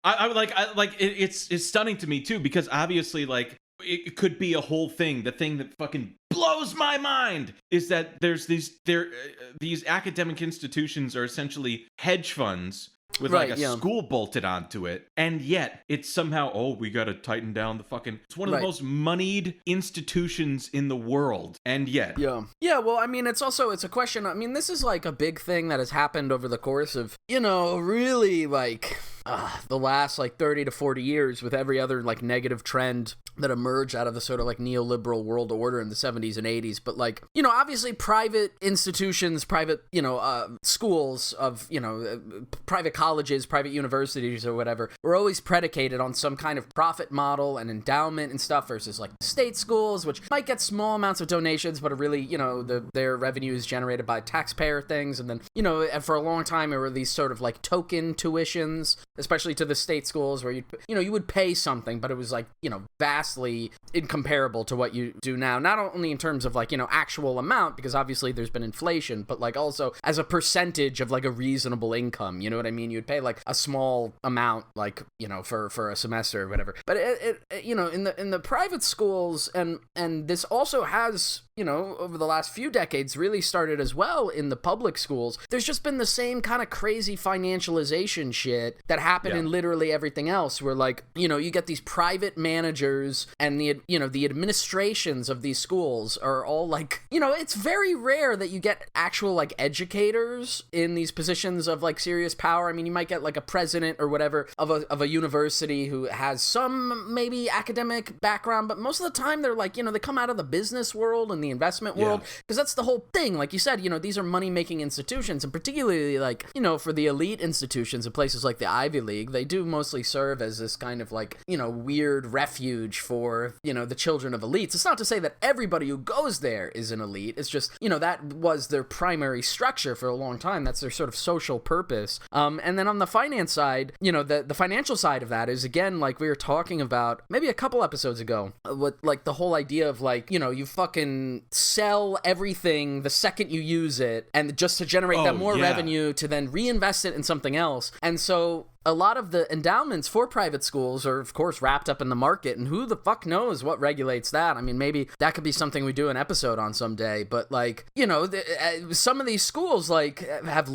It's stunning to me too, because obviously, like, it could be a whole thing. The thing that fucking blows my mind is that there's these academic institutions are essentially hedge funds with like a school bolted onto it, and yet it's somehow, we gotta tighten down the fucking, it's one of the most moneyed institutions in the world, and yet well, I mean, it's a question. I mean, this is like a big thing that has happened over the course of, you know, really like the last like 30 to 40 years, with every other like negative trend that emerged out of the sort of like neoliberal world order in the 70s and 80s. But like, you know, obviously private institutions, private, you know, schools of, you know, private colleges, private universities or whatever, were always predicated on some kind of profit model and endowment and stuff, versus like state schools, which might get small amounts of donations, but are really, you know, their revenue is generated by taxpayer things. And then, you know, and for a long time there were these sort of like token tuitions, especially to the state schools, where you would pay something, but it was like, you know, vastly incomparable to what you do now, not only in terms of like, you know, actual amount, because obviously there's been inflation, but like also as a percentage of like a reasonable income, you know what I mean? You'd pay like a small amount, like, you know, for a semester or whatever. But it you know, in the private schools, and this also has, you know, over the last few decades really started as well in the public schools, there's just been the same kind of crazy financialization shit that happened in literally everything else, where like, you know, you get these private managers, and the, you know, the administrations of these schools are all like, you know, it's very rare that you get actual like educators in these positions of like serious power. I mean, you might get like a president or whatever of a university who has some maybe academic background, but most of the time they're like, you know, they come out of the business world and the investment world, because that's the whole thing. Like you said, you know, these are money-making institutions, and particularly like, you know, for the elite institutions in places like the Ivy League, they do mostly serve as this kind of like, you know, weird refuge for, you know, the children of elites. It's not to say that everybody who goes there is an elite. It's just, you know, that was their primary structure for a long time. That's their sort of social purpose. And then on the finance side, you know, the financial side of that is, again, like we were talking about maybe a couple episodes ago, with like the whole idea of like, you know, you fucking sell everything the second you use it, and just to generate that more revenue to then reinvest it in something else. And so a lot of the endowments for private schools are, of course, wrapped up in the market, and who the fuck knows what regulates that? I mean, maybe that could be something we do an episode on someday, but, like, you know, some of these schools, like, have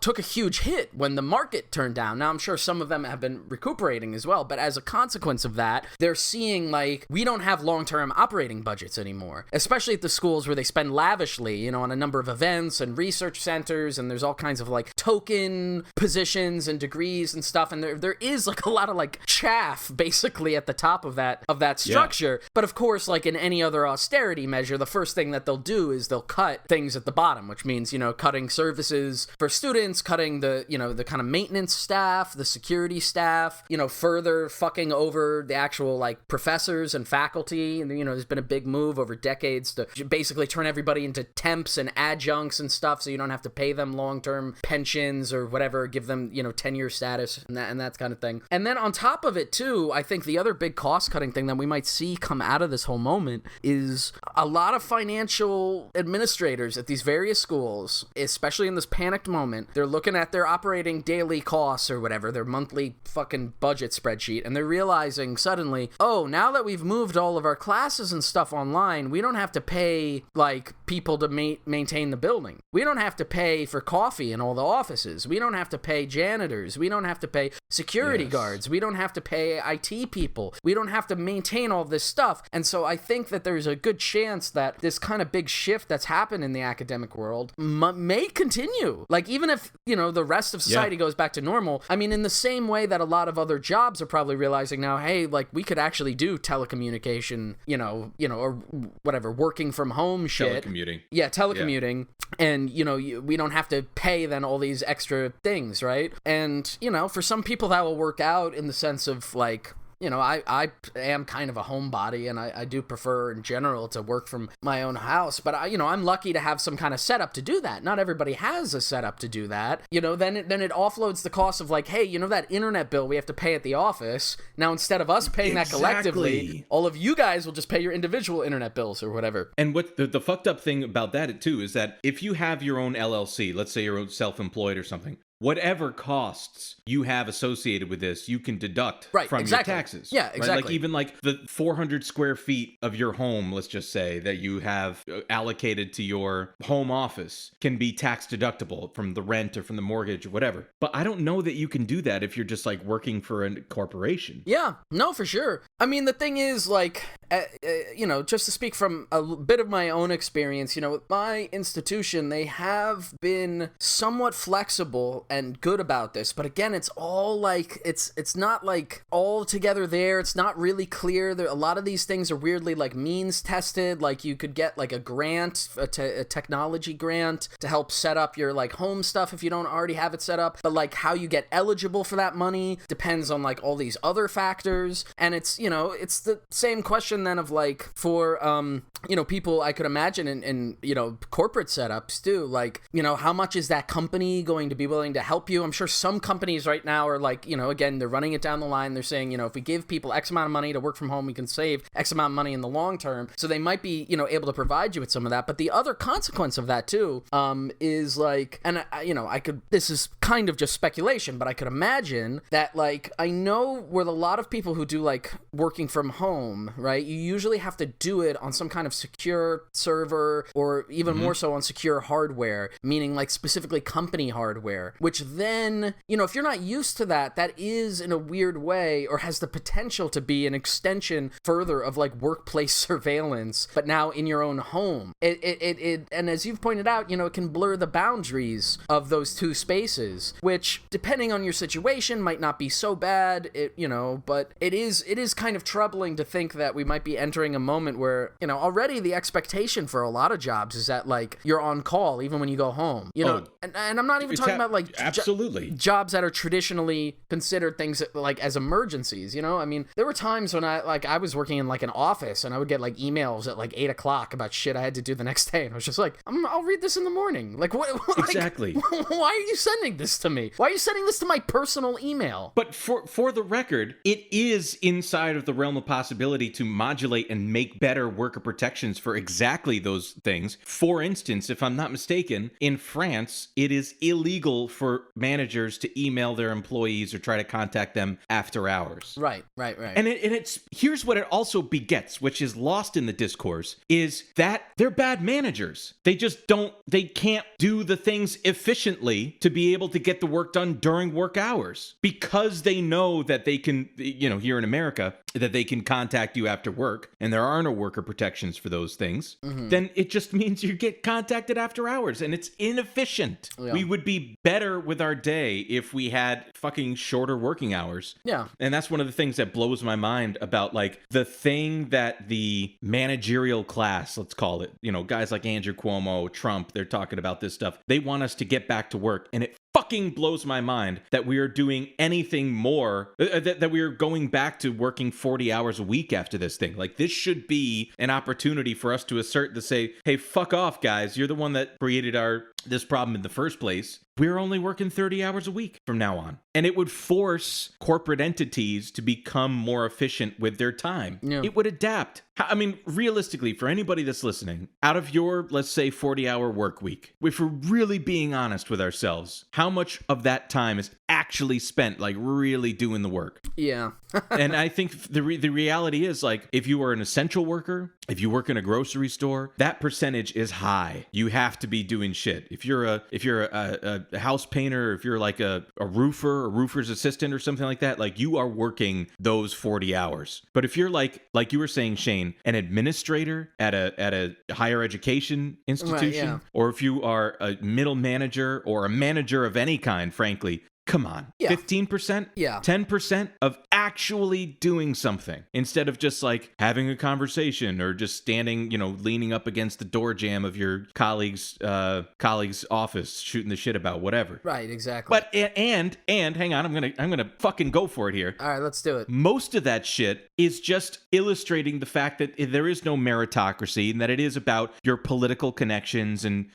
took a huge hit when the market turned down. Now, I'm sure some of them have been recuperating as well, but as a consequence of that, they're seeing, like, we don't have long-term operating budgets anymore, especially at the schools where they spend lavishly, you know, on a number of events and research centers, and there's all kinds of, like, token positions and degrees and stuff, and there is like a lot of like chaff basically at the top of that structure. But of course, like in any other austerity measure, the first thing that they'll do is they'll cut things at the bottom, which means, you know, cutting services for students, cutting the, you know, the kind of maintenance staff, the security staff, you know, further fucking over the actual like professors and faculty. And, you know, there's been a big move over decades to basically turn everybody into temps and adjuncts and stuff, so you don't have to pay them long-term pensions or whatever, give them, you know, tenure status and that kind of thing. And then on top of it too, I think the other big cost-cutting thing that we might see come out of this whole moment is a lot of financial administrators at these various schools, especially in this panicked moment, they're looking at their operating daily costs or whatever, their monthly fucking budget spreadsheet, and they're realizing suddenly, oh, now that we've moved all of our classes and stuff online, we don't have to pay like people to maintain the building. We don't have to pay for coffee in all the offices. We don't have to pay janitors. We don't have to pay security guards. We don't have to pay IT people. We don't have to maintain all this stuff. And so I think that there's a good chance that this kind of big shift that's happened in the academic world may continue. Like, even if, you know, the rest of society goes back to normal, I mean, in the same way that a lot of other jobs are probably realizing now, hey, like, we could actually do telecommunication, you know, or whatever, working from home shit. Telecommuting. Yeah, telecommuting. Yeah. And, you know, we don't have to pay then all these extra things, right? And, you know, for some people that will work out in the sense of, like, you know, I am kind of a homebody, and I do prefer in general to work from my own house, but I'm lucky to have some kind of setup to do that. Not everybody has a setup to do that. You know, then it offloads the cost of, like, hey, you know, that internet bill we have to pay at the office. Now, instead of us paying that collectively, all of you guys will just pay your individual internet bills or whatever. And what the fucked up thing about that too is that if you have your own LLC, let's say you're self-employed or something, whatever costs you have associated with this, you can deduct Right, from exactly. your taxes. Yeah, Right? exactly. Like even like the 400 square feet of your home, let's just say, that you have allocated to your home office can be tax deductible from the rent or from the mortgage or whatever. But I don't know that you can do that if you're just like working for a corporation. Yeah, no, for sure. I mean, the thing is, like, just to speak from a bit of my own experience, with my institution, they have been somewhat flexible and good about this. But again, it's all like, it's not like all together there. It's not really clear. A lot of these things are weirdly like means tested. Like you could get like a grant, a technology grant to help set up your like home stuff if you don't already have it set up. But like how you get eligible for that money depends on like all these other factors. And it's, it's the same question then of like for, people I could imagine in corporate setups too, like, how much is that company going to be willing to help you? I'm sure some companies right now are like, again, they're running it down the line. They're saying, if we give people X amount of money to work from home, we can save X amount of money in the long term. So they might be, able to provide you with some of that. But the other consequence of that too, is like, and this is kind of just speculation, but I could imagine that like, I know with a lot of people who do like working from home, right? You usually have to do it on some kind of secure server or even more so on secure hardware, meaning like specifically company hardware, which then, if you're not used to that, that is in a weird way or has the potential to be an extension further of like workplace surveillance, but now in your own home. And as you've pointed out, it can blur the boundaries of those two spaces, which depending on your situation might not be so bad, but it is kind of troubling to think that we might be entering a moment where, already the expectation for a lot of jobs is that like you're on call even when you go home, and I'm not even talking about like absolutely jobs that are traditionally considered things like as emergencies. I mean, there were times when I was working in like an office and I would get like emails at like 8:00 about shit I had to do the next day, and I was just like, I'll read this in the morning. Like what? Exactly. Why are you sending this to me? Why are you sending this to my personal email? But for the record, it is inside of the realm of possibility to modulate and make better worker protections for exactly those things. For instance, if I'm not mistaken, in France, it is illegal for managers to email their employees or try to contact them after hours. Right. And it's here's what it also begets, which is lost in the discourse, is that they're bad managers. They can't do the things efficiently to be able to get the work done during work hours because they know that they can, here in America, that they can contact you after work and there are no worker protections for those things, then it just means you get contacted after hours and it's inefficient. Yeah. We would be better with our day if we had fucking shorter working hours. Yeah. And that's one of the things that blows my mind about like the thing that the managerial class, let's call it, guys like Andrew Cuomo, Trump, they're talking about this stuff. They want us to get back to work, and it fucking blows my mind that we are doing anything more, that we are going back to working 40 hours a week after this thing. Like, this should be an opportunity for us to assert to say, hey, fuck off, guys. You're the one that created this problem in the first place. We're only working 30 hours a week from now on. And it would force corporate entities to become more efficient with their time. Yeah. It would adapt. I mean, realistically, for anybody that's listening, out of your, let's say, 40-hour work week, if we're really being honest with ourselves, how much of that time is actually spent, like, really doing the work? Yeah. And I think the reality is, like, if you are an essential worker, if you work in a grocery store, that percentage is high. You have to be doing shit. If you're a house painter, if you're like a roofer, a roofer's assistant or something like that, like, you are working those 40 hours. But if you're like you were saying, Shane, an administrator at a higher education institution, right, yeah, or if you are a middle manager or a manager of any kind, frankly, come on, yeah. 15%, yeah, 10% of actually doing something instead of just like having a conversation or just standing, leaning up against the door jamb of your colleague's office, shooting the shit about whatever. Right, exactly. But and hang on, I'm gonna fucking go for it here. All right, let's do it. Most of that shit is just illustrating the fact that there is no meritocracy and that it is about your political connections and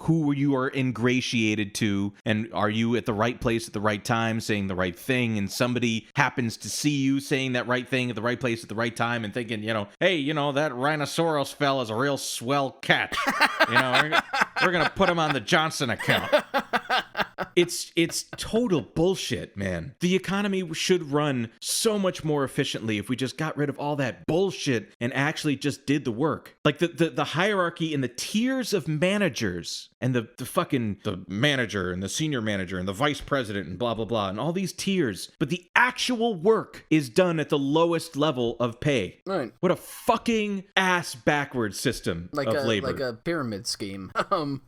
who you are ingratiated to, and are you at the right place at the right time saying the right thing, and somebody happens to see you saying that right thing at the right place at the right time and thinking, hey, that rhinoceros fell is a real swell catch. We're gonna put him on the Johnson account. It's total bullshit, man. The economy should run so much more efficiently if we just got rid of all that bullshit and actually just did the work. Like the hierarchy and the tiers of managers and the manager and the senior manager and the vice president and blah blah blah and all these tiers, but the actual work is done at the lowest level of pay. Right. What a fucking ass backwards system of labor. Like a pyramid scheme.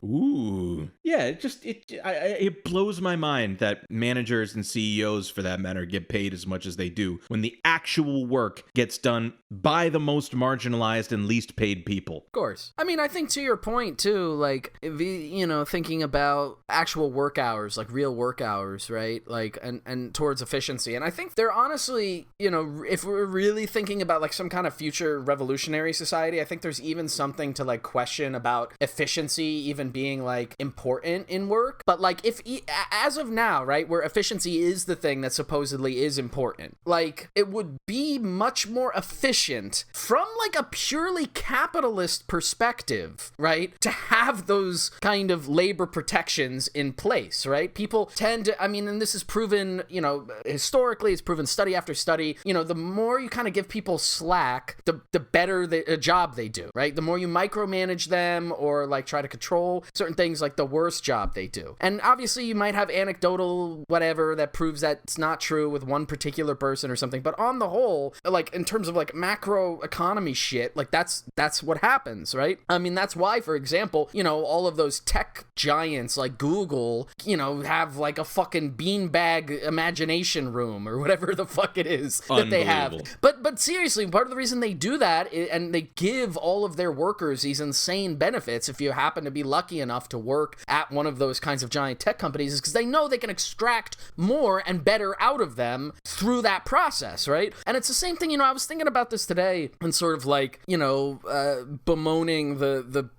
Ooh. Yeah, it blows my mind that managers and CEOs, for that matter, get paid as much as they do when the actual work gets done by the most marginalized and least paid people. Of course. I mean, I think to your point, too, like, thinking about actual work hours, like real work hours, right? Like, and towards efficiency. And I think they're honestly, if we're really thinking about, like, some kind of future revolutionary society, I think there's even something to, like, question about efficiency even being, like, important in work. But, like, as of now, right, where efficiency is the thing that supposedly is important, like, it would be much more efficient from, like, a purely capitalist perspective, right, to have those kind of labor protections in place, right? People tend to, I mean, and this is proven, historically, it's proven study after study, the more you kind of give people slack, the better the job they do, right? The more you micromanage them or, like, try to control certain things, like, the worse job they do. And obviously you might have anecdotal whatever that proves that it's not true with one particular person or something, but on the whole, like, in terms of, like, macro economy shit, like, that's what happens, right? I mean, that's why, for example, all of those tech giants like Google, have, like, a fucking beanbag imagination room or whatever the fuck it is that they have. But seriously, part of the reason they do that, and they give all of their workers these insane benefits if you happen to be lucky enough to work at one of those kinds of giant tech companies, is because they know they can extract more and better out of them through that process, right? And it's the same thing, I was thinking about this today and sort of, like, bemoaning the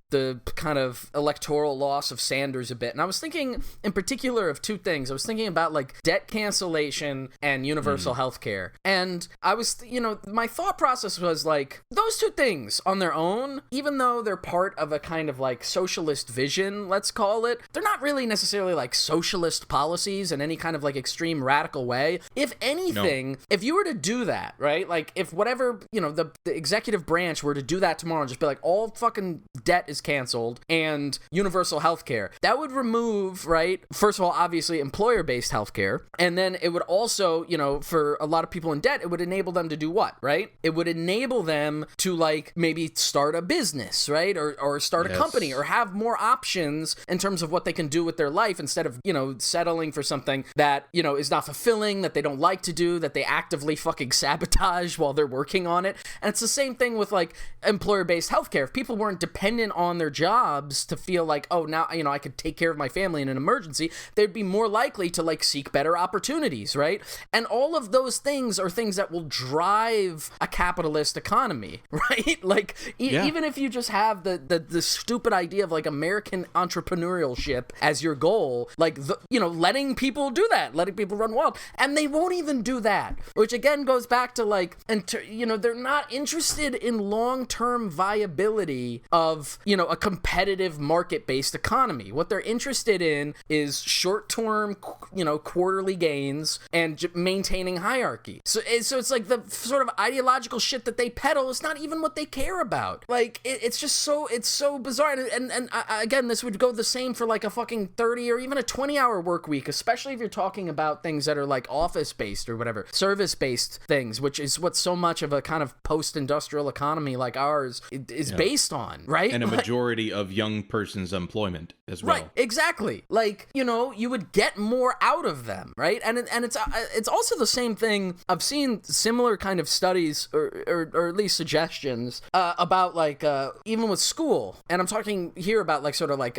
kind of electoral loss of Sanders a bit. And I was thinking in particular of two things. I was thinking about, like, debt cancellation and universal health care. And I was, my thought process was, like, those two things on their own, even though they're part of a kind of, like, socialist vision, let's call it, they're not really necessarily, like, socialist policies in any kind of, like, extreme radical way. If anything, if you were to do that, right, like, if whatever, the executive branch were to do that tomorrow and just be like, all fucking debt is canceled and universal healthcare, that would remove, right, first of all, obviously employer-based healthcare, and then it would also, for a lot of people in debt, it would enable them to do what, right? It would enable them to, like, maybe start a business, right, or start a company, or have more options in terms of what they can do with their life instead of, settling for something that, is not fulfilling, that they don't like to do, that they actively fucking sabotage while they're working on it. And it's the same thing with, like, employer-based healthcare. If people weren't dependent on their jobs to feel like, oh, now, I could take care of my family in an emergency, they'd be more likely to, like, seek better opportunities, right? And all of those things are things that will drive a capitalist economy, right? Like, even if you just have the stupid idea of, like, American entrepreneurship as your goal, like, letting people do that, letting people run wild, and they won't even do that, which again goes back to, like, they're not interested in long-term viability of, a competitive market-based economy. What they're interested in is short-term, quarterly gains and maintaining hierarchy. So it's like the sort of ideological shit that they peddle is not even what they care about. Like, it's so bizarre. And again, this would go the same for, like, a fucking 30 or even a 20-hour work week, especially if you're talking about things that are, like, office-based or whatever, service-based things, which is what so much of a kind of post-industrial economy like ours is based on, right? And a majority of young person's employment as well. Right, exactly. Like, you would get more out of them, right? And it's also the same thing. I've seen similar kind of studies or at least suggestions about, like, even with school. And I'm talking here about, like, sort of like,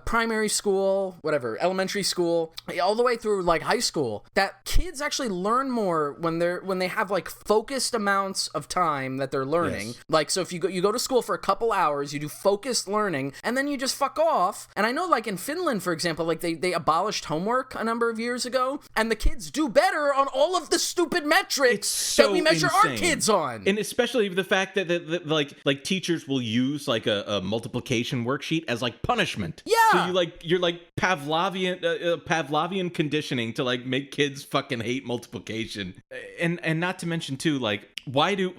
primary school, whatever, elementary school, all the way through, like, high school, that kids actually learn more when they have, like, focused amounts of time that they're learning. Yes. Like, so if you go to school for a couple hours, you do focused learning, and then you just fuck off. And I know, like, in Finland, for example, like, they abolished homework a number of years ago, and the kids do better on all of the stupid metrics that we measure our kids on. And especially the fact that like teachers will use like a multiplication worksheet as like punishment. Yeah. So you're like Pavlovian conditioning to like make kids fucking hate multiplication. And not to mention too, like, why do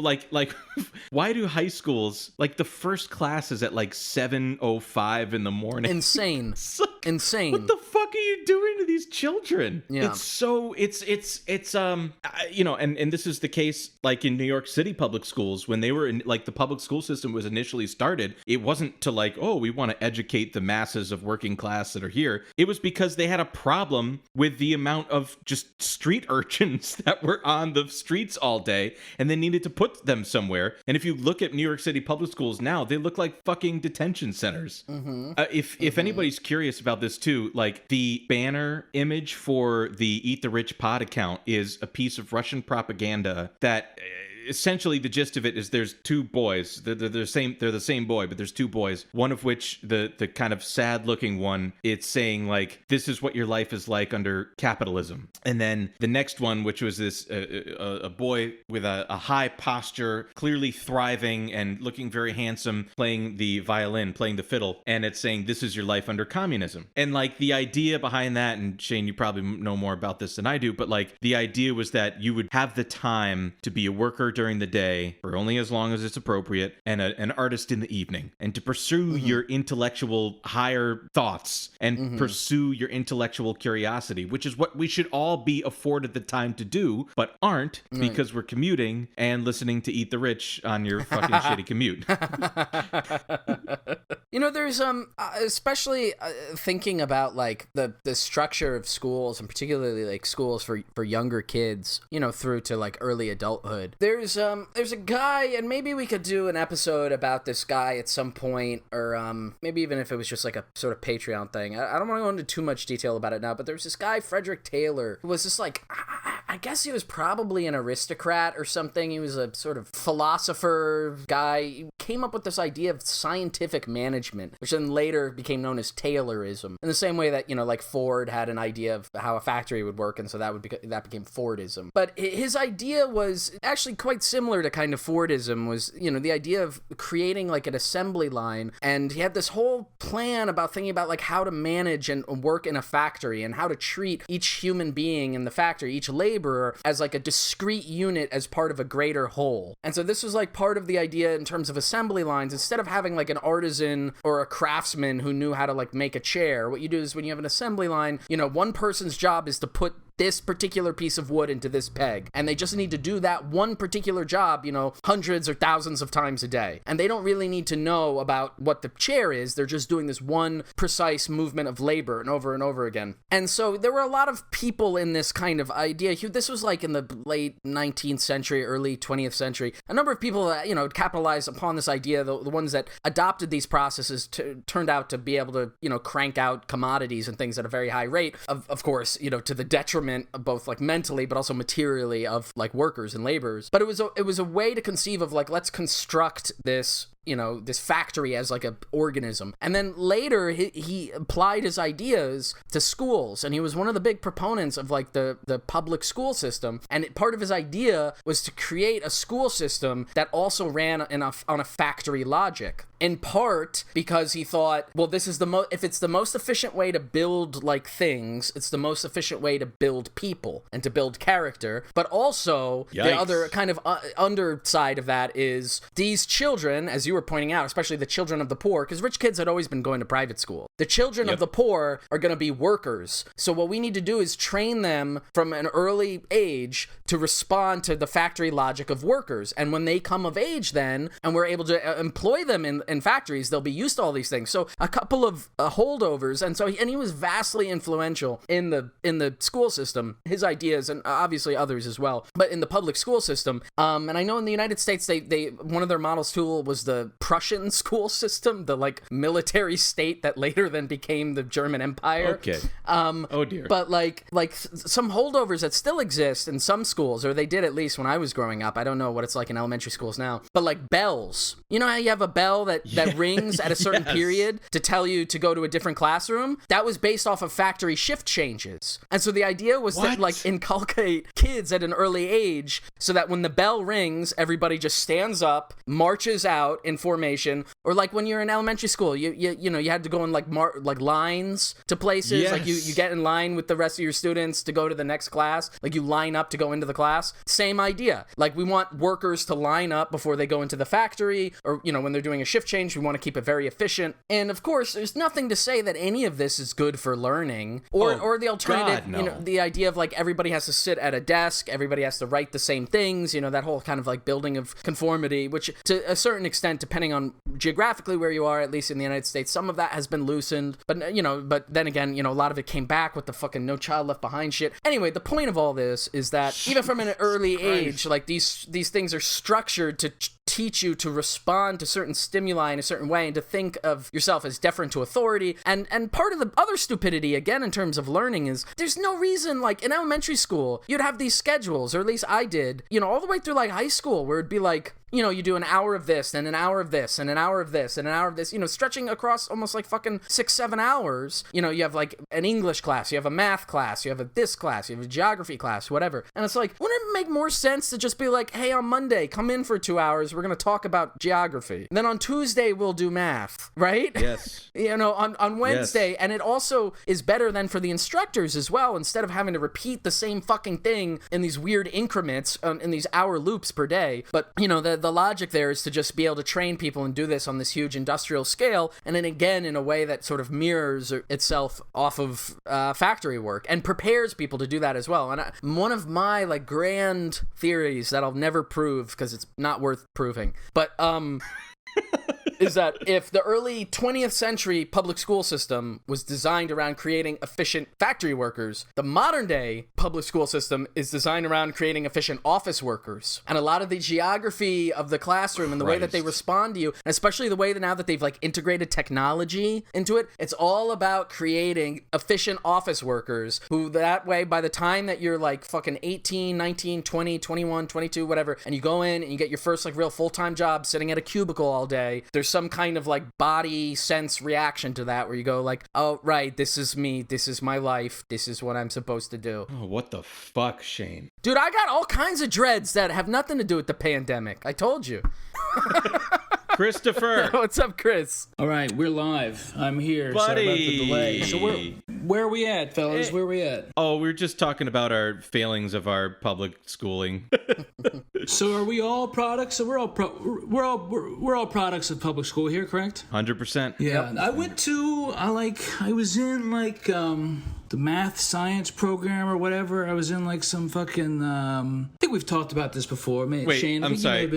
why do high schools, like, the first class is at like 7:05 in the morning? Insane. Insane. What the fuck are you doing to these children? Yeah. It's so it's you know, and this is the case like in New York City public schools when they were in, like, the public school system was initially started. It wasn't to like, oh, we want to educate the masses of working class that are here. It was because they had a problem with the amount of just street urchins that were on the streets all day, and they needed to put them somewhere. And if you look at New York City public schools now, they look like fucking detention centers. If anybody's curious about this too, like, the banner image for the Eat the Rich pod account is a piece of Russian propaganda that essentially the gist of it is there's two boys. They're the same boy, but there's two boys. One of which, the kind of sad looking one, it's saying like, this is what your life is like under capitalism. And then the next one, which was this a boy with a high posture, clearly thriving and looking very handsome, playing the violin, playing the fiddle, and it's saying, this is your life under communism. And like the idea behind that, and Shane, you probably know more about this than I do, but like the idea was that you would have the time to be a worker during the day for only as long as it's appropriate, and an artist in the evening, and to pursue your intellectual higher thoughts and pursue your intellectual curiosity, which is what we should all be afforded the time to do, but aren't, because we're commuting and listening to Eat the Rich on your fucking shitty commute. You know, there's especially thinking about like the structure of schools, and particularly like schools for younger kids, you know, through to like early adulthood. There's a guy, and maybe we could do an episode about this guy at some point, or maybe even if it was just like a sort of Patreon thing. I don't want to go into too much detail about it now, but there's this guy, Frederick Taylor, who was just like, I guess he was probably an aristocrat or something. He was a sort of philosopher guy. He came up with this idea of scientific management, which then later became known as Taylorism. In the same way that, you know, like Ford had an idea of how a factory would work, and so that became Fordism. But his idea was actually quite similar to kind of Fordism, was, you know, the idea of creating like an assembly line, and he had this whole plan about thinking about like how to manage and work in a factory, and how to treat each human being in the factory, each laborer, as like a discrete unit as part of a greater whole. And so this was like part of the idea in terms of assembly lines. Instead of having like an artisan or a craftsman who knew how to like make a chair, what you do is when you have an assembly line, you know, one person's job is to put this particular piece of wood into this peg, and they just need to do that one particular job, you know, hundreds or thousands of times a day, and they don't really need to know about what the chair is. They're just doing this one precise movement of labor and over again. And so there were a lot of people in this kind of idea. This was like in the late 19th century, early 20th century. A number of people that, you know, capitalized upon this idea. The ones that adopted these processes turned out to be able to, you know, crank out commodities and things at a very high rate, of course, you know, to the detriment both like mentally but also materially of like workers and laborers. But it was a way to conceive of like, let's construct this, you know, this factory as like a organism. And then later he applied his ideas to schools, and he was one of the big proponents of like the public school system. And part of his idea was to create a school system that also ran on a factory logic. In part because he thought, well, this is if it's the most efficient way to build like things, it's the most efficient way to build people and to build character. But also, Yikes. The other kind of underside of that is these children, as you were pointing out, especially the children of the poor, because rich kids had always been going to private school. The children of the poor are going to be workers. So what we need to do is train them from an early age to respond to the factory logic of workers. And when they come of age then, and we're able to employ them in factories, they'll be used to all these things. So a couple of holdovers, and he was vastly influential in the school system, his ideas, and obviously others as well, but in the public school system. And I know in the United States, they one of their models tool was the the Prussian school system, the like military state that later then became the German Empire. Okay. Oh dear. But like some holdovers that still exist in some schools, or they did at least when I was growing up. I don't know what it's like in elementary schools now. But like bells. You know how you have a bell that rings at a certain period to tell you to go to a different classroom? That was based off of factory shift changes. And so the idea was to like inculcate kids at an early age so that when the bell rings, everybody just stands up, marches out in formation. Or like when you're in elementary school, you know, you had to go in like lines to places. Yes. Like you get in line with the rest of your students to go to the next class. Like you line up to go into the class. Same idea. Like we want workers to line up before they go into the factory, or, you know, when they're doing a shift change, we want to keep it very efficient. And of course, there's nothing to say that any of this is good for learning, or the alternative, God, no. you know, the idea of like everybody has to sit at a desk, everybody has to write the same things, you know, that whole kind of like building of conformity, which to a certain extent, depending on geographically where you are, at least in the United States, some of that has been loosened, but you know, but then again, you know, a lot of it came back with the fucking No Child Left Behind shit. Anyway, the point of all this is that even from an early age, like these things are structured to teach you to respond to certain stimuli in a certain way and to think of yourself as deferent to authority. And part of the other stupidity, again, in terms of learning is there's no reason, like in elementary school, you'd have these schedules, or at least I did, you know, all the way through like high school, where it'd be like, you know, you do an hour of this, and an hour of this, and an hour of this, and an hour of this, you know, stretching across almost like fucking 6-7 hours. You know, you have like an English class, you have a math class, you have a this class, you have a geography class, whatever. And it's like, wouldn't it make more sense to just be like, hey, on Monday, come in for 2 hours, we're going to talk about geography. And then on Tuesday, we'll do math, right? Yes. You know, on Wednesday, yes. And it also is better than for the instructors as well, instead of having to repeat the same fucking thing in these weird increments, in these hour loops per day. But, you know, the logic there is to just be able to train people and do this on this huge industrial scale, and then again in a way that sort of mirrors itself off of factory work and prepares people to do that as well. And one of my like grand theories that I'll never prove because it's not worth proving, but is that if the early 20th century public school system was designed around creating efficient factory workers, the modern day public school system is designed around creating efficient office workers. And a lot of the geography of the classroom and the way that they respond to you, and especially the way that now that they've like integrated technology into it, it's all about creating efficient office workers who that way, by the time that you're like fucking 18, 19, 20, 21, 22, whatever, and you go in and you get your first like real full-time job sitting at a cubicle all day, there's some kind of like body sense reaction to that where you go like, oh right, this is me, this is my life, this is what I'm supposed to do. Oh, what the fuck, Shane? Dude, I got all kinds of dreads that have nothing to do with the pandemic. I told you. Christopher. What's up, Chris? All right, we're live. I'm here. Buddy. Sorry about the delay. So where are we at, fellas? Where are we at? Oh, we're just talking about our failings of our public schooling. So are we all products? So we're all products of public school here, correct? 100%. Yeah. Yep. I was in the math science program or whatever. I was in like some fucking I think we've talked about this before. Wait, Shane, I'm sorry.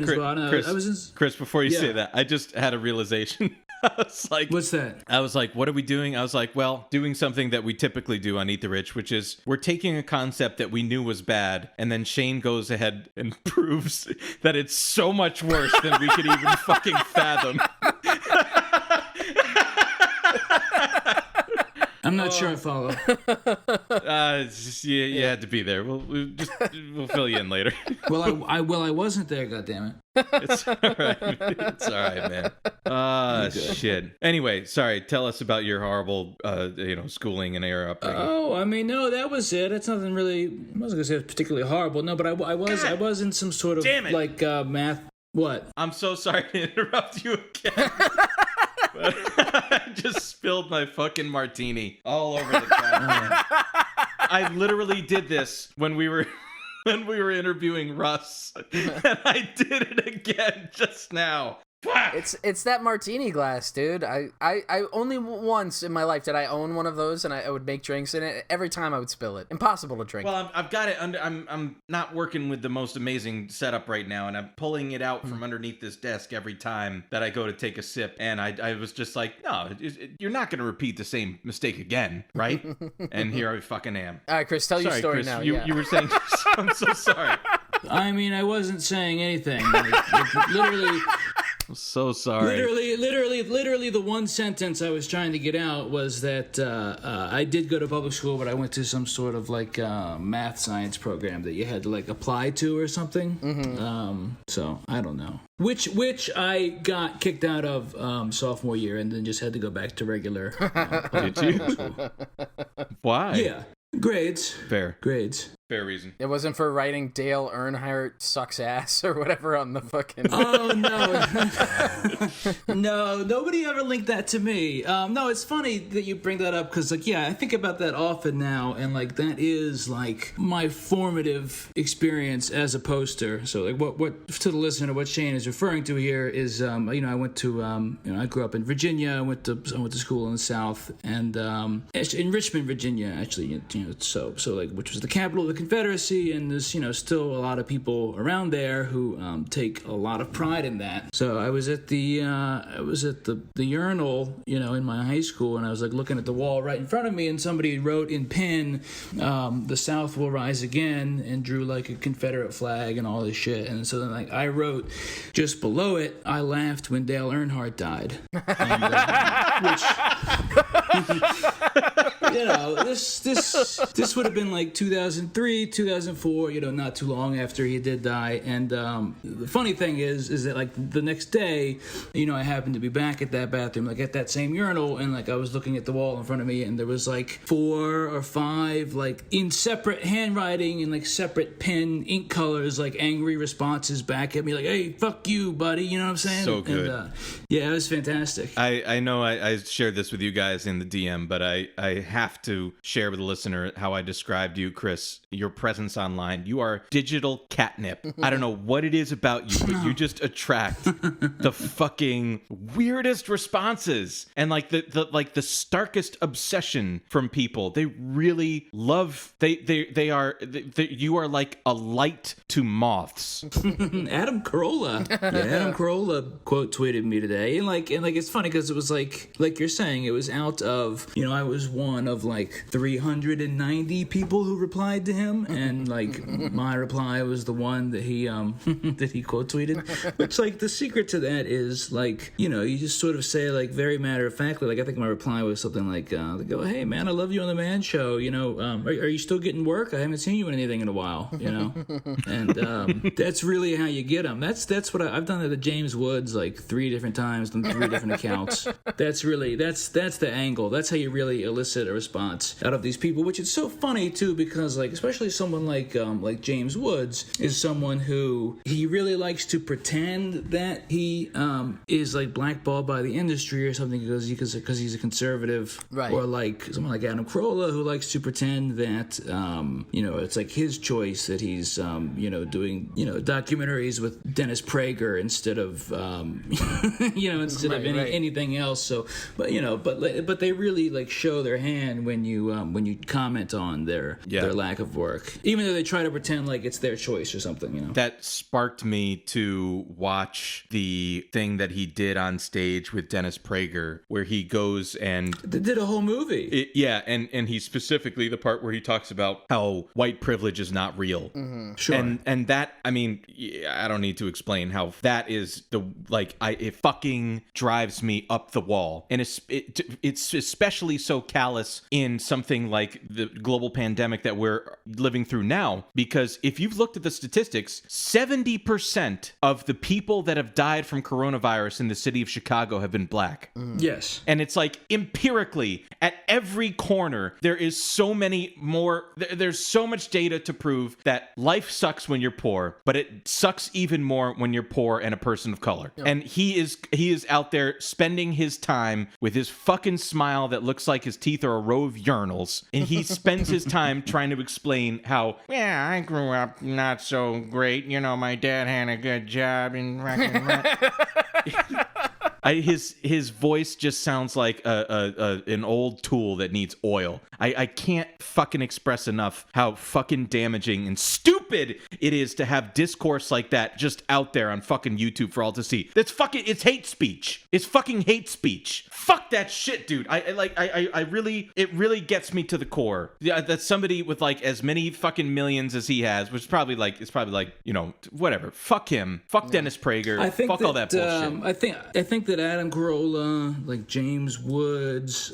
Chris, before you say that, I just had a realization. I was like, what's that? I was like, what are we doing? I was like, well, doing something that we typically do on Eat the Rich, which is we're taking a concept that we knew was bad, and then Shane goes ahead and proves that it's so much worse than we could even fucking fathom. I'm not sure I follow. You had to be there. We'll fill you in later. Well, I wasn't there. Goddammit. It's all right. It's all right, man. Shit. Anyway, sorry. Tell us about your horrible, schooling and era upbringing. Oh, I mean, no, that was it. It's nothing really. I wasn't gonna say it's particularly horrible. No, but I was in some sort of like math. What? I'm so sorry to interrupt you again. But I just spilled my fucking martini all over the ground. I literally did this when we were interviewing Russ, and I did it again just now. It's that martini glass, dude. I only once in my life did I own one of those, and I would make drinks in it. Every time I would spill it. Impossible to drink. Well, I've got it under. I'm not working with the most amazing setup right now, and I'm pulling it out from underneath this desk every time that I go to take a sip. And I was just like, no, you're not going to repeat the same mistake again, right? And here I fucking am. All right, Chris, tell your story Chris, now. You were saying. I'm so sorry. I mean, I wasn't saying anything. Like, literally. I'm so sorry. Literally, the one sentence I was trying to get out was that I did go to public school, but I went to some sort of like math science program that you had to like apply to or something. Mm-hmm. So I don't know. Which I got kicked out of sophomore year, and then just had to go back to regular. Did you? Why? Yeah, grades. Fair. Grades. Fair reason. It wasn't for writing Dale Earnhardt sucks ass or whatever on the fucking... Oh, no. No, nobody ever linked that to me. No, it's funny that you bring that up because, like, yeah, I think about that often now, and, like, that is, like, my formative experience as a poster. So, like, what to the listener, what Shane is referring to here is, I went to, I grew up in Virginia. I went to school in the South, and in Richmond, Virginia, actually, so like, which was the capital of the Confederacy, and there's still a lot of people around there who take a lot of pride in that. So I was at the urinal, in my high school, and I was like looking at the wall right in front of me, and somebody wrote in pen, "The South will rise again," and drew like a Confederate flag and all this shit. And so then like I wrote just below it, "I laughed when Dale Earnhardt died," and, which this would have been like 2003, 2004, not too long after he did die. And the funny thing is that like the next day, I happened to be back at that bathroom, like at that same urinal, and like I was looking at the wall in front of me, and there was like 4 or 5 like in separate handwriting and like separate pen ink colors, like angry responses back at me, like, "Hey, fuck you, buddy," you know what I'm saying? So good. And, yeah, it was fantastic. I know I shared this with you guys in the DM, but I have to share with the listener how I described you, Chris. Your presence online. You are digital catnip. I don't know what it is about you, but you just attract the fucking weirdest responses and like the starkest obsession from people. They really love. You are like a light to moths. Adam Carolla quote tweeted me today, and like it's funny because it was like you're saying, it was out of I was one of like 390 people who replied to him, and like my reply was the one that he that he quote tweeted. Which like the secret to that is like you just sort of say like very matter of factly, like I think my reply was something like go, "Hey man, I love you on the Man Show. Are you still getting work? I haven't seen you in anything in a while. And that's really how you get them. That's what I've done it to James Woods like 3 different times on 3 different accounts. That's the angle. That's how you really elicit a response out of these people, which is so funny too, because like especially someone like James Woods is someone who he really likes to pretend that he is like blackballed by the industry or something because he's a conservative, right? Or like someone like Adam Carolla who likes to pretend that it's like his choice that he's doing documentaries with Dennis Prager instead of anything else. So but they really like show their hand when you comment on their lack of work, even though they try to pretend like it's their choice or something. That sparked me to watch the thing that he did on stage with Dennis Prager, where he goes and they did a whole movie. And he specifically the part where he talks about how white privilege is not real. Mm-hmm. Sure. And that, I mean, I don't need to explain how that is it fucking drives me up the wall. And it's especially so callous in something like the global pandemic that we're living through now, because if you've looked at the statistics, 70% of the people that have died from coronavirus in the city of Chicago have been black. Mm. Yes. And it's like empirically at every corner, there is so many more, there's so much data to prove that life sucks when you're poor, but it sucks even more when you're poor and a person of color. Yep. And he is out there spending his time with his fucking smile that looks like his teeth are a row of urinals. And he spends his time trying to explain how, I grew up not so great. My dad had a good job in His voice just sounds like an old tool that needs oil. I can't fucking express enough how fucking damaging and stupid it is to have discourse like that just out there on fucking YouTube for all to see. It's hate speech. It's fucking hate speech. Fuck that shit, dude. It really gets me to the core. Yeah, that somebody with like as many fucking millions as he has, which is probably like whatever. Fuck him. Fuck Dennis Prager. Fuck all that bullshit. I think that Adam Carolla, like James Woods,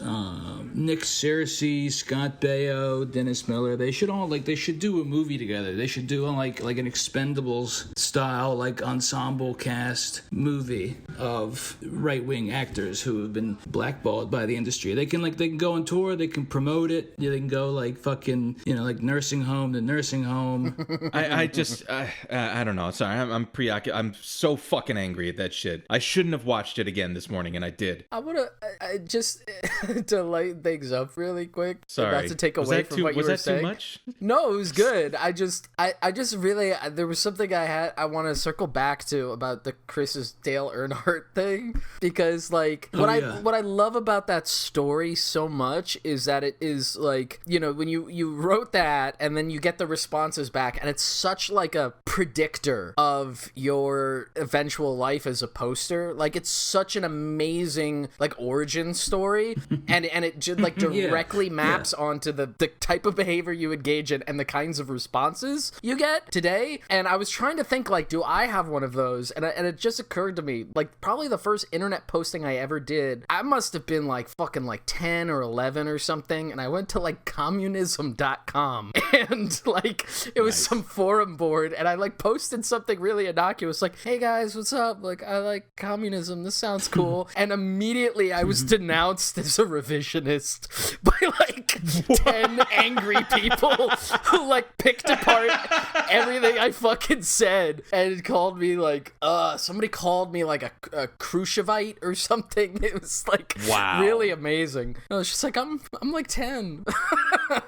Nick Searcy, Scott Baio, Dennis Miller, they should do a movie together. They should do like an Expendables style like ensemble cast movie of right-wing actors who have been blackballed by the industry. They can go on tour, they can promote it, they can go like fucking, like nursing home to nursing home. I don't know. Sorry, I'm preoccupied. I'm so fucking angry at that shit. I shouldn't have watched it again this morning, and I did. I just to light things up really quick. Sorry, not to take away from what you were saying. Was that too much? No, it was good. I just really there was something I want to circle back to about the Chris's Dale Earnhardt thing, because like what I love about that story so much is that it is like, when you wrote that and then you get the responses back, and it's such like a predictor of your eventual life as a poster. Like it's such an amazing like origin story, and it just like directly maps onto the type of behavior you engage in and the kinds of responses you get today. And I was trying to think like, do I have one of those? And it just occurred to me, like probably the first internet posting I ever did, I must have been like fucking like 10 or 11 or something, and I went to like communism.com and like it was some forum board, and I like posted something really innocuous like, hey guys, what's up, like I like communism, this sounds cool. And immediately I was denounced as a revisionist by like 10 angry people who like picked apart everything I fucking said and called me like somebody called me like a Khrushchevite or something. It was like really amazing. I was just like, I'm like 10.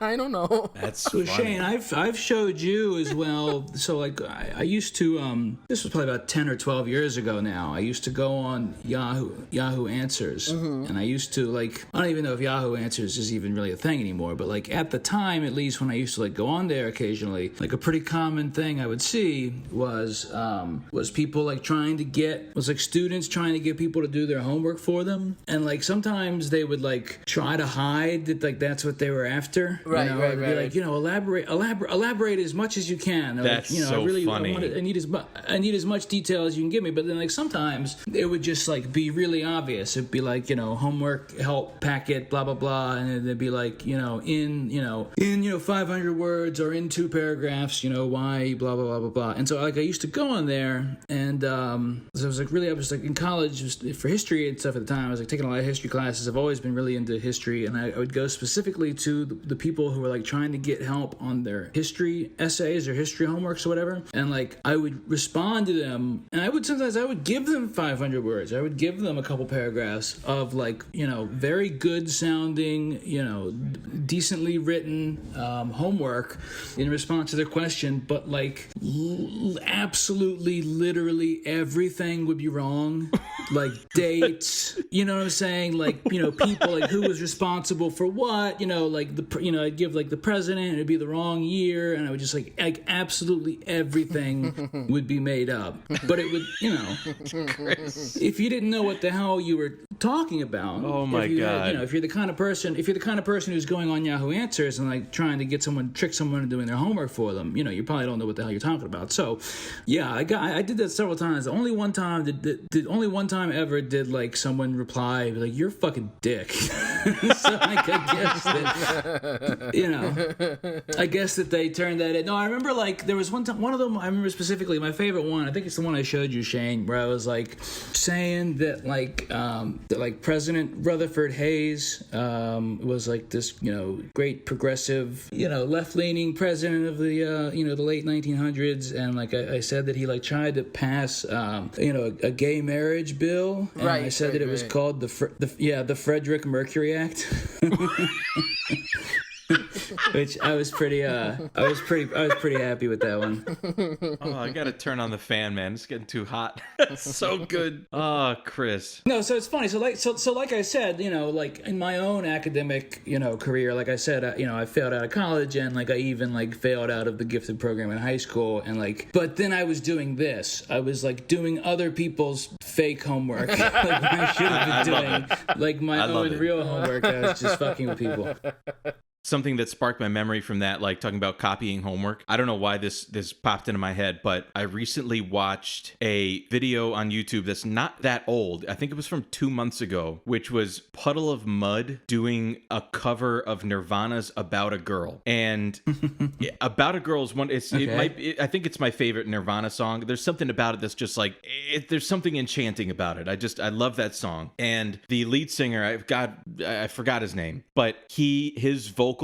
I don't know. That's so funny. Shane, I've showed you as well. So like I used to this was probably about 10 or 12 years ago now. I used to go on Yahoo Answers, and I used to like, I don't even know if Yahoo Answers is even really a thing anymore, but like at the time, at least when I used to like go on there occasionally, like a pretty common thing I would see was people like students trying to get people to do their homework for them, and like sometimes they would like try to hide that like that's what they were after, right? Be like, elaborate as much as you can. Or, that's like, so funny. I need as much detail as you can give me. But then like sometimes it would just like be really obvious. It'd be like, homework help packet, blah blah blah, and they'd be like, in 500 words or in 2 paragraphs, why blah blah blah blah blah. And so like I used to go on there, and so I was like in college just for history and stuff at the time. I was like taking a lot of history classes. I've always been really into history, and I would go specifically to the people who were like trying to get help on their history essays or history homeworks or whatever. And like I would respond to them, and I would give them 500 words. I would give them a couple paragraphs of like, very good sounding, decently written homework in response to their question, but like absolutely literally everything would be wrong. Like dates, you know what I'm saying? Like, people, like who was responsible for what, like I'd give like the president, it'd be the wrong year, and I would just like absolutely everything would be made up. But it would, if you didn't know what the hell you were talking about, oh my god, if you're the kind of person who's going on Yahoo Answers and like trying to trick someone into doing their homework for them, you probably don't know what the hell you're talking about. So yeah, I did that several times. The only one time ever did like someone reply like, you're a fucking dick. So like I guess that they turned that in. No, I remember like there was one time, one of them I remember specifically, my favorite one, I think it's the one I showed you, Shane, where I was like saying that President Rutherford Hayes was like this, great progressive, left-leaning president of the the late 1900s, and like I said that he like tried to pass a gay marriage bill, and I said that it was called the Frederick Mercury Act. Which I was pretty happy with that one. Oh, I gotta turn on the fan, man. It's getting too hot. So good. Oh, Chris. No, so it's funny. So like I said, like in my own academic, career, like I said, I failed out of college, and like I even like failed out of the gifted program in high school, and like, but then I was doing this. I was like doing other people's fake homework, like I should have been doing like my own real homework. I was just fucking with people. Something that sparked my memory from that, like talking about copying homework. I don't know why this popped into my head, but I recently watched a video on YouTube that's not that old. I think it was from 2 months ago, which was Puddle of Mud doing a cover of Nirvana's About a Girl. And About a Girl is one, I think it's my favorite Nirvana song. There's something about it that's just like, there's something enchanting about it. I love that song. And the lead singer, I forgot his name, but his vocals,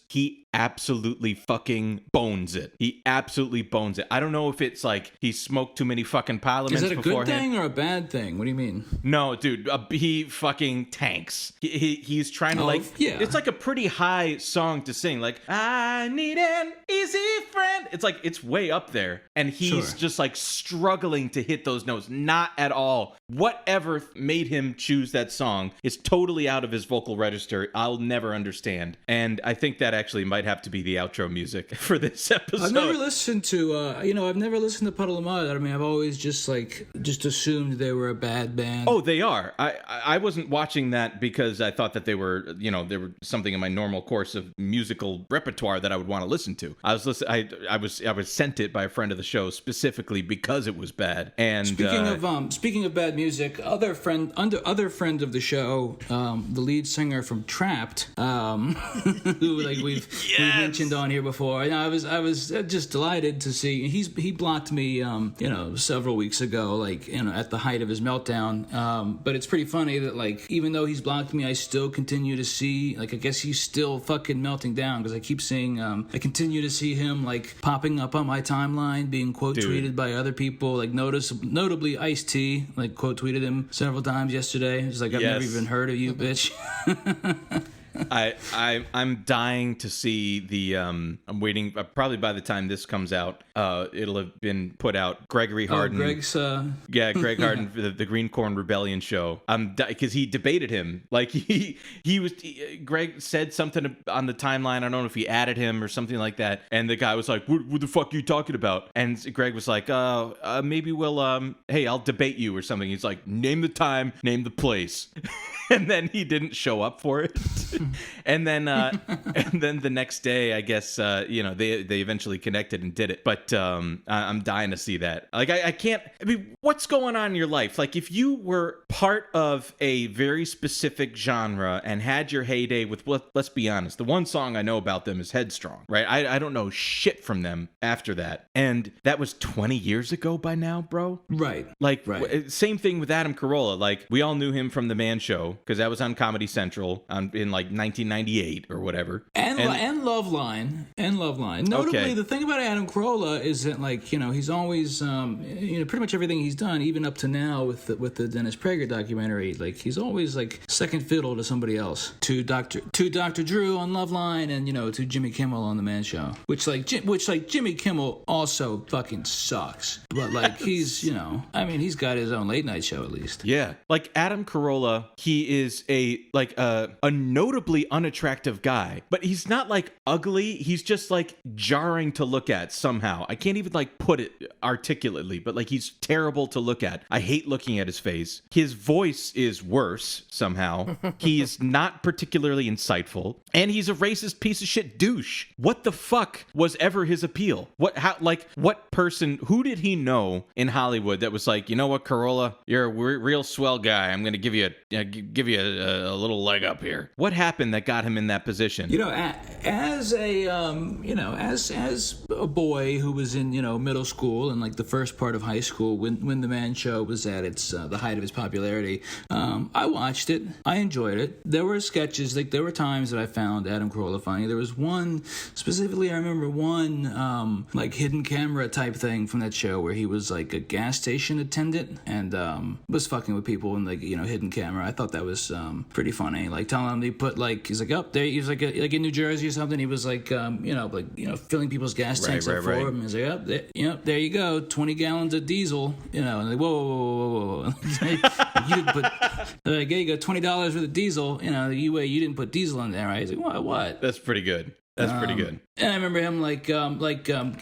he absolutely fucking bones it. He absolutely bones it. I don't know if it's like he smoked too many fucking parliaments beforehand. Is that a good thing or a bad thing? What do you mean? No, dude, he fucking tanks. He's trying to it's like a pretty high song to sing. Like, I need an easy friend. It's like, it's way up there. And he's just like struggling to hit those notes. Not at all. Whatever made him choose that song is totally out of his vocal register. I'll never understand. And I think that actually might have to be the outro music for this episode. I've never listened to Puddle of Mud. I mean, I've always just assumed they were a bad band. Oh, they are. I wasn't watching that because I thought that they were something in my normal course of musical repertoire that I would want to listen to. I was sent it by a friend of the show specifically because it was bad. And speaking of bad music, other friend of the show, the lead singer from Trapped, who like we've mentioned on here before. And I was just delighted to see he blocked me several weeks ago, like at the height of his meltdown. But it's pretty funny that like even though he's blocked me, I still continue to see, like, I guess he's still fucking melting down because I keep seeing I continue to see him like popping up on my timeline, being quote tweeted by other people, like notably Ice-T, like quote tweeted him several times yesterday. It's like, I've never even heard of you, bitch. I'm dying to see the I'm waiting probably by the time this comes out it'll have been put out. Gregory Harden. Greg Harden for the Green Corn Rebellion show. Because he debated him. Like Greg said something on the timeline. I don't know if he added him or something like that. And the guy was like, "What the fuck are you talking about?" And Greg was like, maybe we'll hey, I'll debate you or something. He's like, "Name the time, name the place." And then he didn't show up for it. And then the next day, I guess they eventually connected and did it. But I'm dying to see that. Like I can't. I mean, what's going on in your life? Like if you were part of a very specific genre and had your heyday with, let's be honest, the one song I know about them is Headstrong, right? I don't know shit from them after that, and that was 20 years ago by now, bro. Right. Like same thing with Adam Carolla. Like we all knew him from The Man Show because that was on Comedy Central in like 1998 or whatever. And Loveline. Notably, the thing about Adam Carolla is that, like, he's always, pretty much everything he's done, even up to now with the Dennis Prager documentary, like, he's always, like, second fiddle to somebody else. To Dr. Drew on Loveline and, to Jimmy Kimmel on The Man Show. Which Jimmy Kimmel also fucking sucks. But, like, he's, he's got his own late night show at least. Yeah. Like, Adam Carolla, he is a notably unattractive guy, but he's not like ugly. He's just like jarring to look at somehow. I can't even like put it articulately, but like he's terrible to look at. I hate looking at his face. His voice is worse somehow. He is not particularly insightful, and he's a racist piece of shit douche. What the fuck was ever his appeal? What person, who did he know in Hollywood that was like, you know what, Carolla, you're a real swell guy. I'm going to give you a little leg up here. What happened that got him in that position? As a boy who was in middle school and like the first part of high school when The Man Show was at its the height of its popularity, I watched it. I enjoyed it. There were sketches, like there were times that I found Adam Carolla funny. There was one specifically, I remember one like hidden camera type thing from that show where he was like a gas station attendant and was fucking with people in like hidden camera. I thought that that was pretty funny. Like telling him they put like he's like up there. He was like in New Jersey or something. He was like filling people's gas tanks up for him. He's like up there, there you go, 20 gallons of diesel. And like whoa. You didn't put like, there you go, $20 for the diesel. You didn't put diesel in there, right? He's like what? That's pretty good. That's pretty good. And I remember him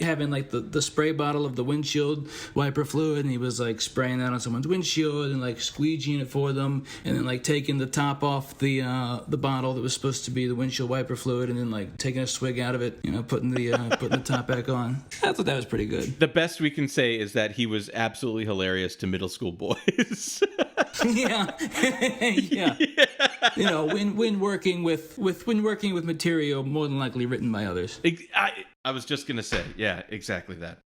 having like the spray bottle of the windshield wiper fluid, and he was like spraying that on someone's windshield and like squeegeeing it for them, and then like taking the top off the bottle that was supposed to be the windshield wiper fluid, and then like taking a swig out of it, putting the top back on. I thought that was pretty good. The best we can say is that he was absolutely hilarious to middle school boys. yeah. When working with material more than likely written by others. I was just gonna say, yeah, exactly that.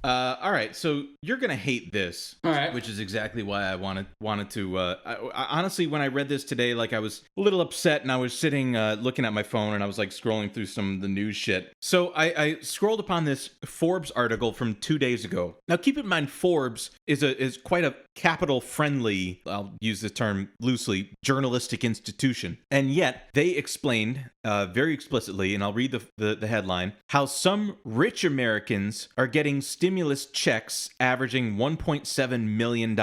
All right, so you're gonna hate this, all right, which is exactly why I wanted to. I honestly, when I read this today, like I was a little upset, and I was sitting looking at my phone, and I was like scrolling through some of the news shit. So I scrolled upon this Forbes article from 2 days ago. Now, keep in mind, Forbes is quite a capital-friendly, I'll use the term loosely, journalistic institution, and yet they explained very explicitly, and I'll read the headline, how some rich Americans are getting stimulus checks averaging $1.7 million.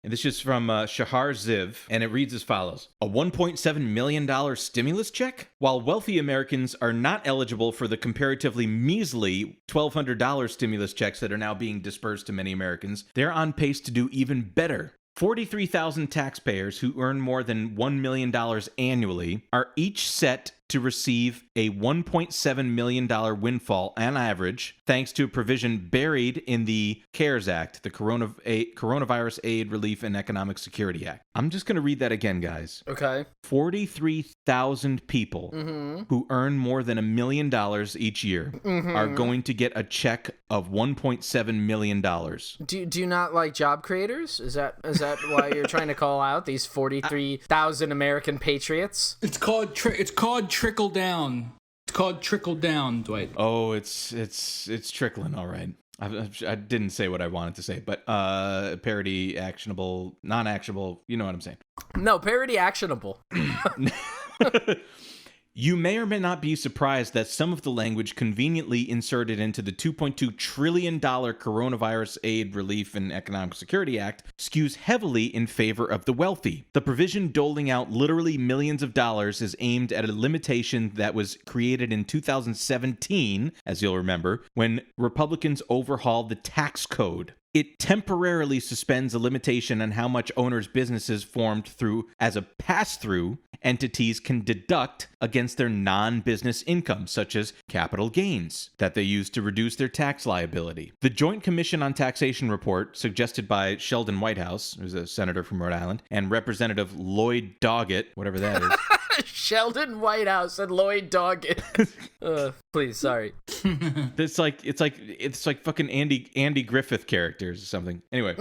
And this is from Shahar Ziv, and it reads as follows. A $1.7 million stimulus check? While wealthy Americans are not eligible for the comparatively measly $1,200 stimulus checks that are now being dispersed to many Americans, they're on pace to do even better. 43,000 taxpayers who earn more than $1 million annually are each set to receive a $1.7 million windfall on average, thanks to a provision buried in the CARES Act, the Coronavirus Aid, Relief, and Economic Security Act. I'm just going to read that again, guys. Okay. 43,000 people who earn more than $1 million each year are going to get a check of $1.7 million. Do you not like job creators? Is that why you're trying to call out these 43,000 American patriots? It's called trickle down. It's called trickle down, Dwight. Oh, it's trickling, all right. I didn't say what I wanted to say, but parody, actionable, non-actionable, you know what I'm saying. No, parody actionable. You may or may not be surprised that some of the language conveniently inserted into the $2.2 trillion Coronavirus Aid, Relief, and Economic Security Act skews heavily in favor of the wealthy. The provision doling out literally millions of dollars is aimed at a limitation that was created in 2017, as you'll remember, when Republicans overhauled the tax code. It temporarily suspends a limitation on how much owners' businesses formed through as a pass-through entities can deduct against their non-business income, such as capital gains, that they use to reduce their tax liability. The Joint Commission on Taxation report, suggested by Sheldon Whitehouse, who's a senator from Rhode Island, and Representative Lloyd Doggett, whatever that is. Sheldon Whitehouse and Lloyd Doggett. Please, sorry. It's like fucking Andy Griffith characters or something. Anyway,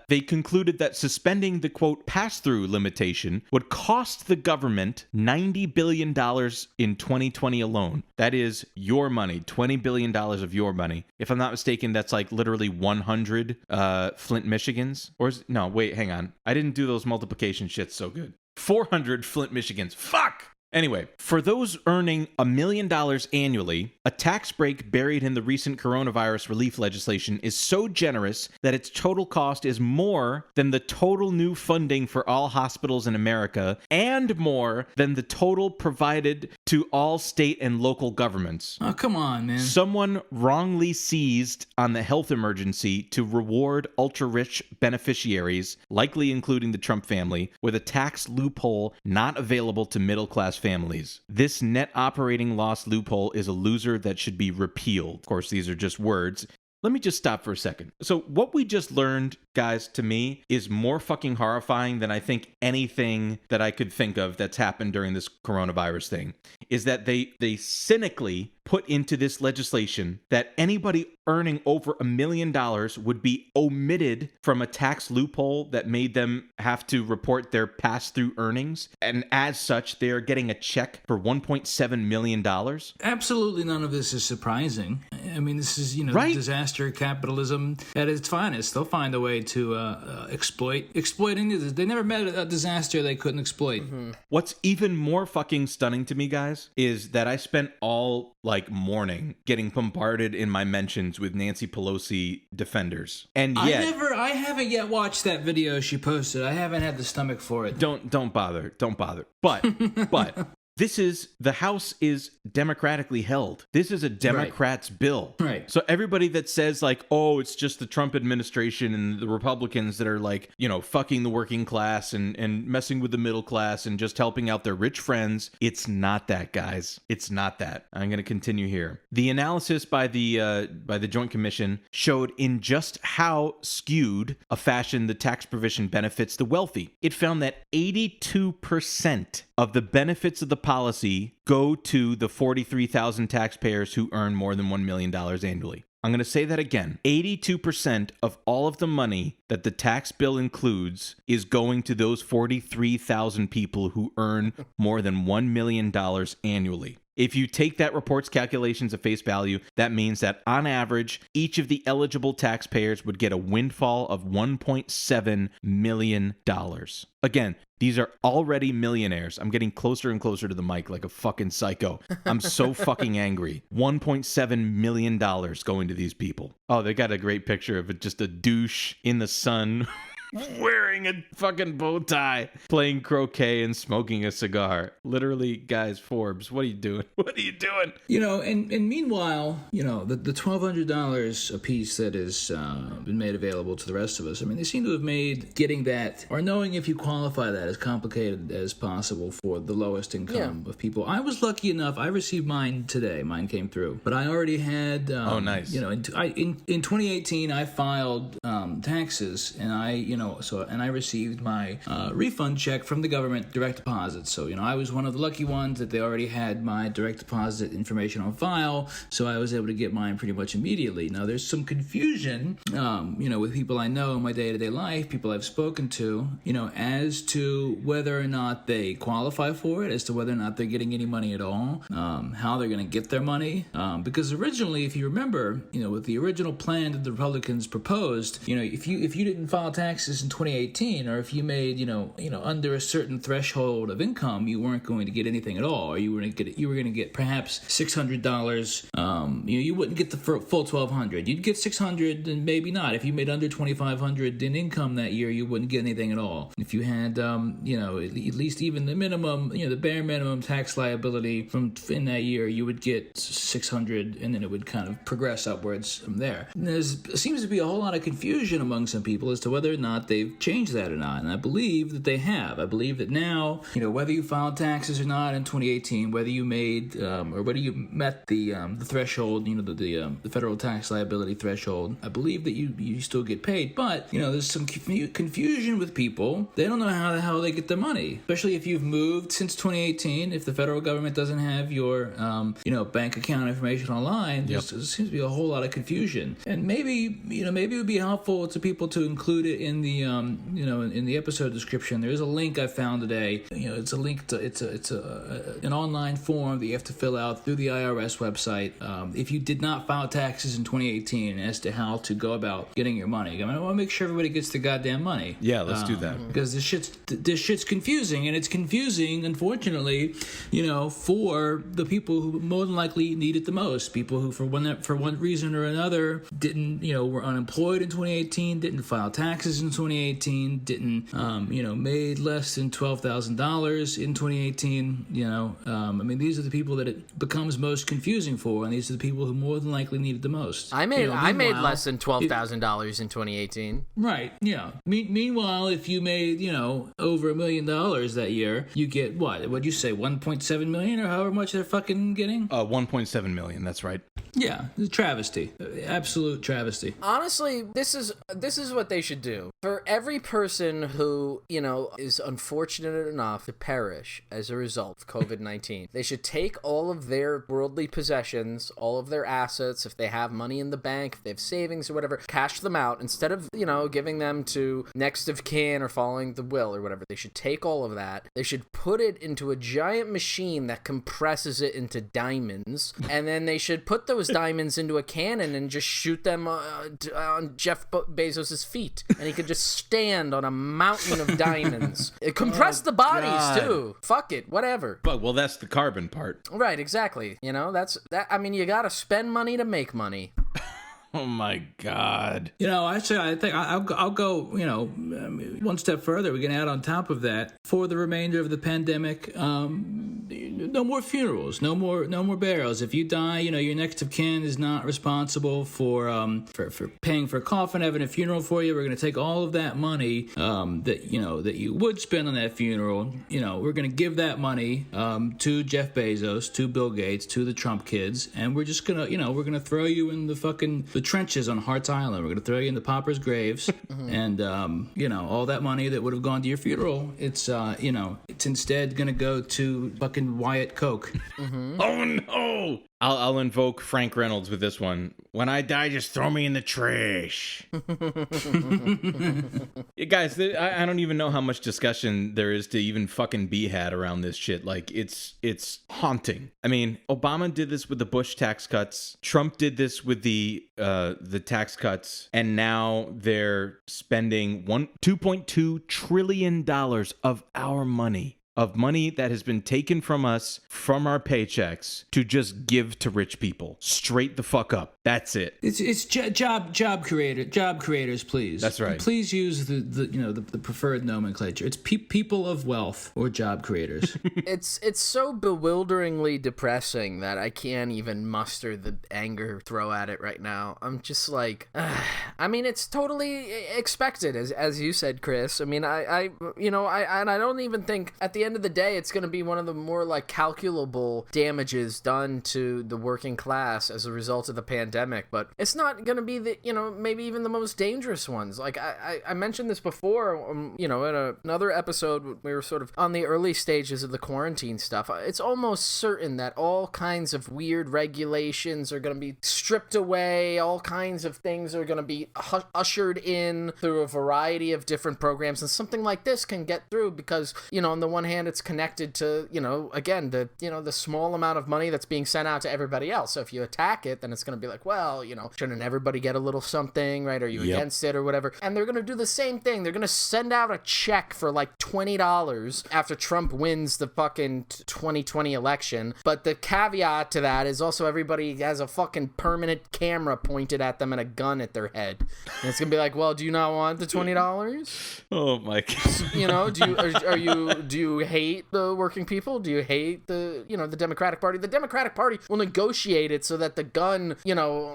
they concluded that suspending the quote pass-through limitation would cost the government $90 billion in 2020 alone. That is your money, $20 billion of your money. If I'm not mistaken, that's like literally 100 Flint, Michigans. No, wait, hang on. I didn't do those multiplication shits so good. 400 Flint, Michigans. Fuck! Anyway, for those earning $1 million annually, a tax break buried in the recent coronavirus relief legislation is so generous that its total cost is more than the total new funding for all hospitals in America and more than the total provided to all state and local governments. Oh, come on, man. Someone wrongly seized on the health emergency to reward ultra-rich beneficiaries, likely including the Trump family, with a tax loophole not available to middle-class families. This net operating loss loophole is a loser that should be repealed. Of course, these are just words. Let me just stop for a second. So what we just learned, guys, to me, is more fucking horrifying than I think anything that I could think of that's happened during this coronavirus thing, is that they cynically put into this legislation that anybody earning over $1 million would be omitted from a tax loophole that made them have to report their pass-through earnings. And as such, they are getting a check for $1.7 million. Absolutely none of this is surprising. I mean, this is, right? Disaster capitalism at its finest. They'll find a way to exploiting this. They never met a disaster they couldn't exploit. Mm-hmm. What's even more fucking stunning to me, guys, is that I spent all morning getting bombarded in my mentions with Nancy Pelosi defenders, and yet I haven't yet watched that video she posted. I haven't had the stomach for it. Don't bother. But the House is democratically held. This is a Democrats' bill. Right. So everybody that says it's just the Trump administration and the Republicans that are fucking the working class and messing with the middle class and just helping out their rich friends, it's not that, guys. It's not that. I'm going to continue here. The analysis by the Joint Commission showed in just how skewed a fashion the tax provision benefits the wealthy. It found that 82% of the benefits of the policy go to the 43,000 taxpayers who earn more than $1 million annually. I'm going to say that again. 82% of all of the money that the tax bill includes is going to those 43,000 people who earn more than $1 million annually. If you take that report's calculations at face value, that means that on average, each of the eligible taxpayers would get a windfall of $1.7 million. Again, these are already millionaires. I'm getting closer and closer to the mic like a fucking psycho. I'm so fucking angry. $1.7 million going to these people. Oh, they got a great picture of it, just a douche in the sun wearing a fucking bow tie, playing croquet and smoking a cigar. Literally, guys, Forbes, what are you doing? What are you doing? And meanwhile, the $1,200 a piece that has been made available to the rest of us, I mean, they seem to have made getting that, or knowing if you qualify that, as complicated as possible for the lowest income of people. I was lucky enough, I received mine today. Mine came through. But I already had, oh, nice. In 2018, I filed taxes, and I received my refund check from the government, direct deposit. So, I was one of the lucky ones that they already had my direct deposit information on file, so I was able to get mine pretty much immediately. Now, there's some confusion, with people I know in my day-to-day life, people I've spoken to, as to whether or not they qualify for it, as to whether or not they're getting any money at all, how they're going to get their money. Because originally, if you remember, with the original plan that the Republicans proposed, if you didn't file taxes in 2018, or if you made under a certain threshold of income, you weren't going to get anything at all, or you were going to get perhaps $600. You wouldn't get the full $1,200. You'd get $600, and maybe not. If you made under $2,500 in income that year, you wouldn't get anything at all. If you had at least even the minimum, the bare minimum tax liability in that year, you would get $600, and then it would kind of progress upwards from there. And there seems to be a whole lot of confusion among some people as to whether or not they've changed that or not, and I believe that they have. I believe that now, whether you filed taxes or not in 2018, whether you made or whether you met the threshold, the federal tax liability threshold, I believe that you still get paid. But there's some confusion with people. They don't know how the hell they get their money, especially if you've moved since 2018. If the federal government doesn't have your bank account information online, there seems to be a whole lot of confusion. And maybe it would be helpful to people to include it in the in the episode description. There is a link I found today. It's a link to it's an online form that you have to fill out through the IRS website if you did not file taxes in 2018, as to how to go about getting your money. I want to make sure everybody gets the goddamn money. Yeah, let's do that, because this shit's confusing, and it's confusing, unfortunately, for the people who more than likely need it the most. People who for one reason or another didn't were unemployed in 2018, didn't file taxes in 2018, didn't made less than $12,000 in 2018. These are the people that it becomes most confusing for, and these are the people who more than likely need it the most. I made less than $12,000 in 2018. Right. Yeah. Meanwhile, if you made over $1 million that year, you get what? What'd you say? 1.7 million, or however much they're fucking getting? 1.7 million. That's right. Yeah, it's a travesty. Absolute travesty. Honestly, this is what they should do. For every person who, is unfortunate enough to perish as a result of COVID-19, they should take all of their worldly possessions, all of their assets, if they have money in the bank, if they have savings or whatever, cash them out. Instead of, giving them to next of kin or following the will or whatever, they should take all of that. They should put it into a giant machine that compresses it into diamonds, and then they should put those diamonds into a cannon and just shoot them on Jeff Bezos's feet, and he could just stand on a mountain of diamonds. It compressed the bodies too. Fuck it, whatever. But well, that's the carbon part. Right, exactly. That's that. I mean, you gotta spend money to make money. Oh my God. Actually, I think I'll go, one step further. We can add on top of that, for the remainder of the pandemic, no more funerals, no more burials. If you die, your next of kin is not responsible for paying for a coffin, having a funeral for you. We're going to take all of that money that you would spend on that funeral. We're going to give that money to Jeff Bezos, to Bill Gates, to the Trump kids, and we're just going to, we're going to throw you in the trenches on Hart's Island. We're going to throw you in the paupers' graves, and all that money that would have gone to your funeral, it's instead going to go to fucking Wyatt Coke. Oh no! I'll invoke Frank Reynolds with this one. When I die, just throw me in the trash. Yeah, guys, I don't even know how much discussion there is to even fucking be had around this shit. Like, it's haunting. I mean, Obama did this with the Bush tax cuts. Trump did this with the tax cuts. And now they're spending $2.2 trillion of our money. Of money that has been taken from us, from our paychecks, to just give to rich people. Straight the fuck up. That's it. It's job creators, please. That's right. Please use the preferred nomenclature. It's people of wealth or job creators. It's so bewilderingly depressing that I can't even muster the anger throw at it right now. I'm just like, I mean, it's totally expected, as you said, Chris. I mean, I don't even think at the end of the day it's going to be one of the more like calculable damages done to the working class as a result of the pandemic, but it's not going to be the maybe even the most dangerous ones. Like I mentioned this before, in another episode. We were sort of on the early stages of the quarantine stuff. It's almost certain that all kinds of weird regulations are going to be stripped away. All kinds of things are going to be ushered in through a variety of different programs, and something like this can get through because on the one hand it's connected to again the small amount of money that's being sent out to everybody else. So if you attack it, then it's going to be like, well, shouldn't everybody get a little something, right? Are you against it or whatever? And they're going to do the same thing. They're going to send out a check for like $20 after Trump wins the fucking 2020 election. But the caveat to that is also everybody has a fucking permanent camera pointed at them and a gun at their head. And it's going to be like, well, do you not want the $20? Oh my God. Do you hate the working people? Do you hate the Democratic Party? The Democratic Party will negotiate it so that the gun,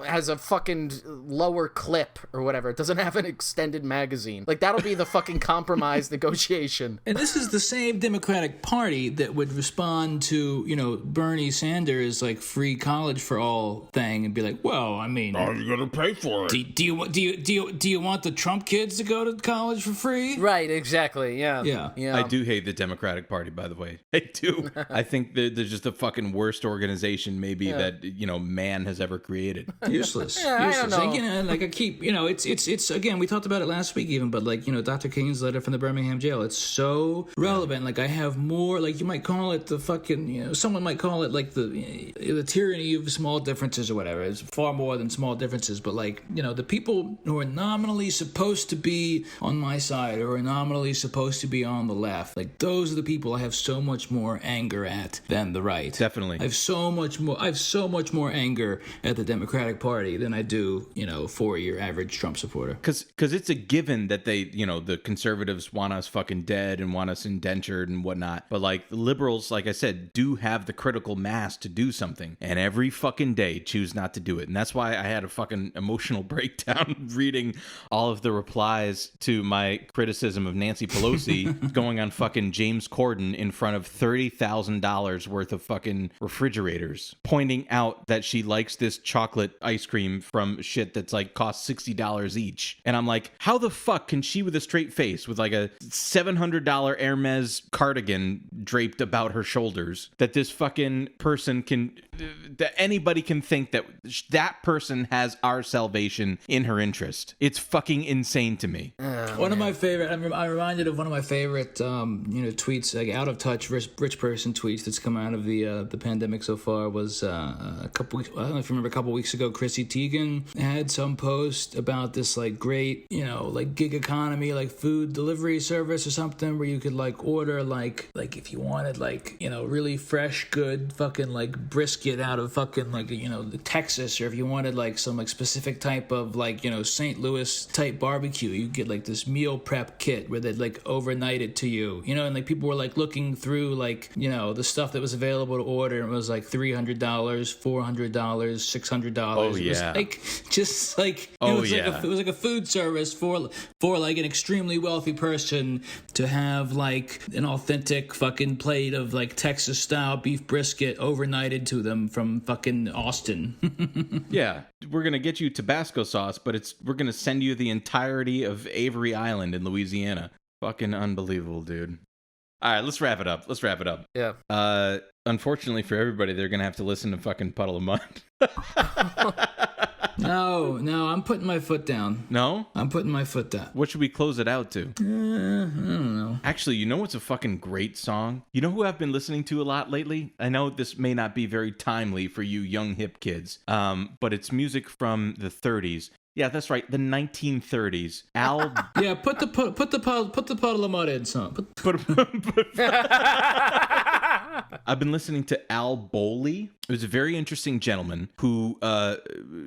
has a fucking lower clip or whatever. It doesn't have an extended magazine. Like, that'll be the fucking compromise negotiation. And this is the same Democratic Party that would respond to, Bernie Sanders, like, free college for all thing and be like, well, I mean, how are you gonna pay for it? Do you want the Trump kids to go to college for free? Right, exactly. Yeah. I do hate the Democratic Party, by the way. I do. I think they're just the fucking worst organization maybe that man has ever created. Useless. Yeah, Useless. I don't know. And, I keep it's again, we talked about it last week even, but Dr. King's letter from the Birmingham jail, it's so relevant. Like, I have more, like, you might call it the fucking someone might call it like the tyranny of small differences or whatever. It's far more than small differences, but the people who are nominally supposed to be on my side or are nominally supposed to be on the left, like, those are the people I have so much more anger at than the right. Definitely. I have so much more anger at the Democratic Party than I do, for your average Trump supporter. Because it's a given that they, the conservatives want us fucking dead and want us indentured and whatnot. But like the liberals, like I said, do have the critical mass to do something, and every fucking day choose not to do it. And that's why I had a fucking emotional breakdown reading all of the replies to my criticism of Nancy Pelosi going on fucking James cordon in front of $30,000 worth of fucking refrigerators, pointing out that she likes this chocolate ice cream from shit that's like costs $60 each. And I'm like, how the fuck can she with a straight face, with like a $700 Hermes cardigan draped about her shoulders, that this fucking person can, that anybody can think that that person has our salvation in her interest? It's fucking insane to me. One of my favorite, I'm reminded of one of my favorite, tweets, like out of touch rich person tweets that's come out of the pandemic so far was a couple weeks, I don't know if you remember, a couple weeks ago, Chrissy Teigen had some post about this like great, like gig economy, like food delivery service or something where you could like order like if you wanted like, really fresh, good fucking like brisket out of fucking like, Texas, or if you wanted like some like specific type of like, St. Louis type barbecue, you get like this meal prep kit where they'd like overnight it to you, and like people were like looking through like, the stuff that was available to order, and it was like $300, $400, $600. Oh, yeah. It was like, just like, it was like a food service for like an extremely wealthy person to have like an authentic fucking plate of like Texas style beef brisket overnighted to them from fucking Austin. Yeah, we're gonna get you Tabasco sauce, but we're gonna send you the entirety of Avery Island in Louisiana. Fucking unbelievable, dude. All right, let's wrap it up. Yeah. Unfortunately for everybody, they're gonna have to listen to fucking Puddle of Mud. No, I'm putting my foot down. No? I'm putting my foot down. What should we close it out to? I don't know. Actually, you know what's a fucking great song? You know who I've been listening to a lot lately? I know this may not be very timely for you young hip kids, but it's music from the 30s. Yeah, that's right. The 1930s. Yeah, put the Puddle of Mud in song. I've been listening to Al Boley. It was a very interesting gentleman who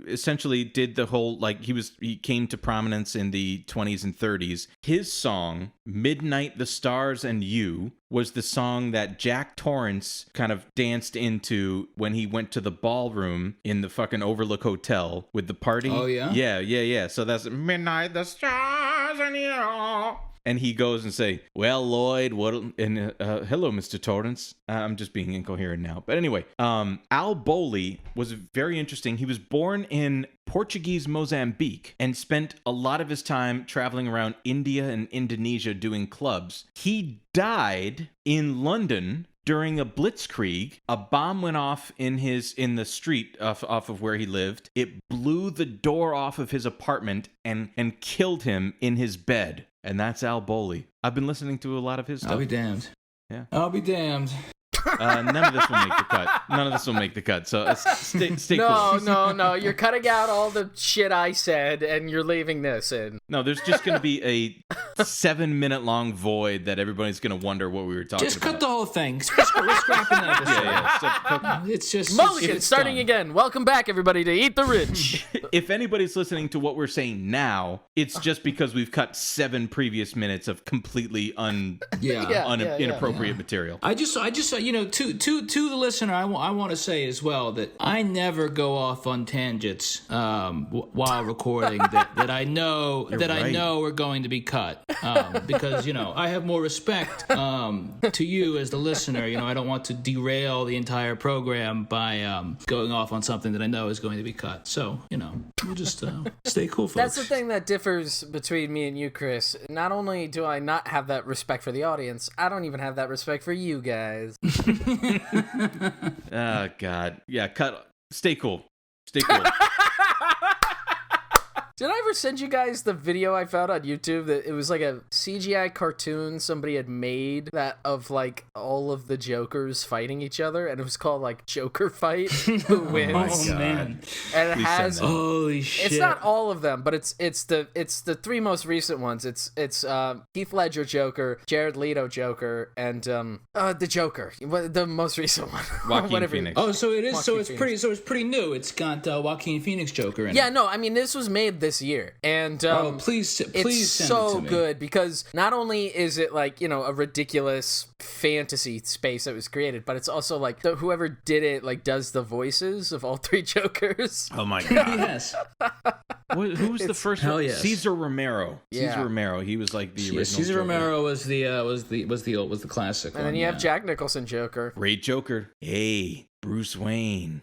essentially did the whole, like, he came to prominence in the 20s and 30s. His song, Midnight, the Stars, and You, was the song that Jack Torrance kind of danced into when he went to the ballroom in the fucking Overlook Hotel with the party. Oh, yeah? Yeah. So that's Midnight, the Stars, and You. And he goes and say, well, Lloyd, hello, Mr. Torrance. I'm just being incoherent now. But anyway, Al Boley was very interesting. He was born in Portuguese Mozambique and spent a lot of his time traveling around India and Indonesia doing clubs. He died in London during a blitzkrieg. A bomb went off in the street off of where he lived. It blew the door off of his apartment and killed him in his bed. And that's Al Boley. I've been listening to a lot of his stuff. I'll be damned. Yeah. I'll be damned. None of this will make the cut. So stay cool. No. You're cutting out all the shit I said, and you're leaving this in. No, there's just going to be a 7-minute long void that everybody's going to wonder what we were talking about. Just cut the whole thing. We're scrapping that episode. Yeah. It's just... Mulligan, starting done. Again. Welcome back, everybody, to Eat the Rich. If anybody's listening to what we're saying now, it's just because we've cut 7 previous minutes of completely inappropriate material. I just to the listener, I want to say as well that I never go off on tangents while recording that I know I know are going to be cut because I have more respect to you as the listener. I don't want to derail the entire program by going off on something that I know is going to be cut. So we'll just stay cool, folks. That's the thing that differs between me and you, Chris. Not only do I not have that respect for the audience, I don't even have that respect for you guys. Oh, God. Yeah, cut. Stay cool. Did I ever send you guys the video I found on YouTube that it was like a CGI cartoon somebody had made that of like all of the Jokers fighting each other, and it was called like Joker Fight Who Wins. Oh man. And it has holy shit. It's not all of them, but it's the 3 most recent ones. It's Heath Ledger Joker, Jared Leto Joker, and the Joker, the most recent one. Joaquin Phoenix. Oh, so it is. So it's pretty new. It's got Joaquin Phoenix Joker in it. Yeah, no, I mean this was made this year, and please it's send so it to me. good because not only is it like, you know, a ridiculous fantasy space that was created, but it's also like whoever did it like does the voices of all three Jokers. Oh my god. Yes. Who was the first hell one? yes. Cesar Romero. Yeah. Cesar Romero. He was like the original. Cesar Joker. Romero was the classic And one. then you have Jack Nicholson Joker. Great Joker. Hey, Bruce Wayne.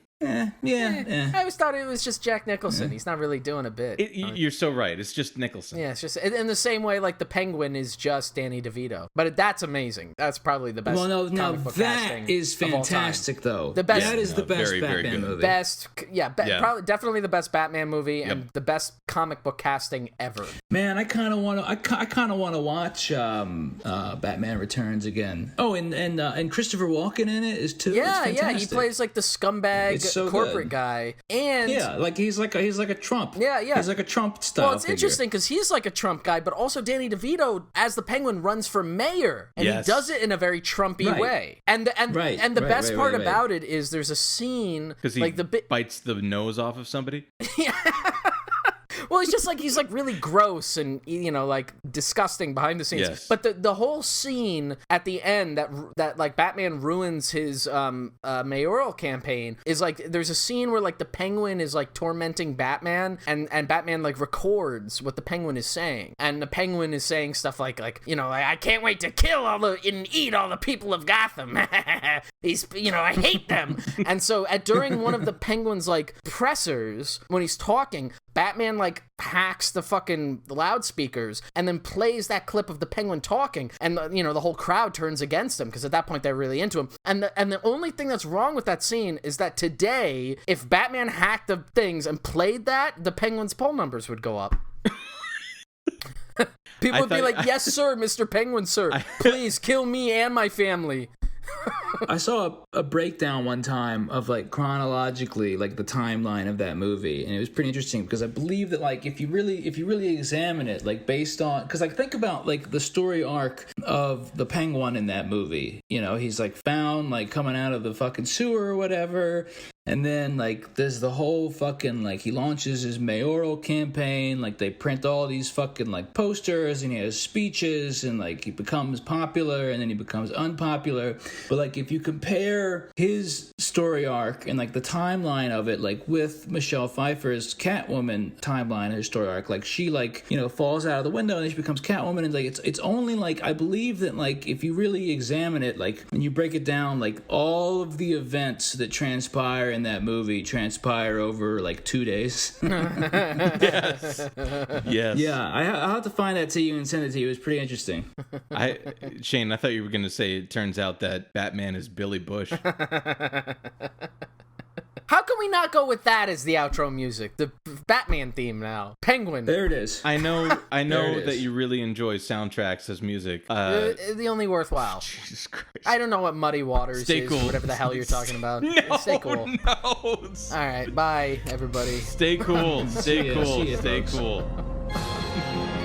Yeah. I always thought it was just Jack Nicholson. He's not really doing a bit. You're so right. It's just Nicholson. Yeah, it's just in the same way like the Penguin is just Danny DeVito. But that's amazing. That's probably the best. Well, no, comic book that casting is of all time. fantastic, though. The best- That is the best very, very Batman good. movie. Best, yeah. Probably definitely the best Batman movie and Yep. the best comic book casting ever. Man, I kind of want to. I kind of want to watch Batman Returns again. Oh, and Christopher Walken in it is too. Yeah, It's yeah. He fantastic. plays like the scumbag It's so corporate good. guy, and Yeah, like he's like a Trump. Yeah, yeah. He's like a Trump style. well, it's interesting because he's like a Trump guy, but also Danny DeVito as the Penguin runs for mayor, and Yes. he does it in a very Trumpy Right. way. And the best part about it is there's a scene Because he like the bit. bites the nose off of somebody. Well, he's like really gross and, you know, like disgusting behind the scenes. Yes. But the whole scene at the end that like Batman ruins his mayoral campaign is like there's a scene where like the Penguin is like tormenting Batman and Batman like records what the Penguin is saying, and the Penguin is saying stuff like you know, I can't wait to kill and eat all the people of Gotham. He's, you know, I hate them. And so during one of the Penguin's like pressers when he's talking, Batman like hacks the fucking loudspeakers and then plays that clip of the Penguin talking, and you know the whole crowd turns against him because at that point they're really into him. And the only thing that's wrong with that scene is that today, if Batman hacked the things and played that, the Penguin's poll numbers would go up. People would be like, "Yes, sir, Mr. Penguin, sir. Please kill me and my family." I saw a breakdown one time of like chronologically like the timeline of that movie, and it was pretty interesting because I believe that like if you really examine it like based on, because like think about like the story arc of the Penguin in that movie, you know, he's like found like coming out of the fucking sewer or whatever. And then, like, there's the whole fucking, like, he launches his mayoral campaign, like, they print all these fucking, like, posters, and he has speeches, and, like, he becomes popular, and then he becomes unpopular. But, like, if you compare his story arc and, like, the timeline of it, like, with Michelle Pfeiffer's Catwoman timeline, her story arc, like, she, like, you know, falls out of the window, and then she becomes Catwoman, and, like, it's only, like, I believe that, like, if you really examine it, like, when you break it down, like, all of the events that transpire in that movie transpire over like 2 days. Yes. Yeah, I'll have to find that to you and send it to you. It was pretty interesting. Shane, I thought you were going to say it turns out that Batman is Billy Bush. How can we not go with that as the outro music? The Batman theme now. Penguin. There it is. I know it that is. you really enjoy soundtracks as music. The only worthwhile. Jesus Christ. I don't know what Muddy Waters Stay is, cool. or whatever the hell you're talking about. No, Stay cool. no. All right, bye, everybody. Stay cool. Stay See ya, cool. see ya, Stay folks. cool.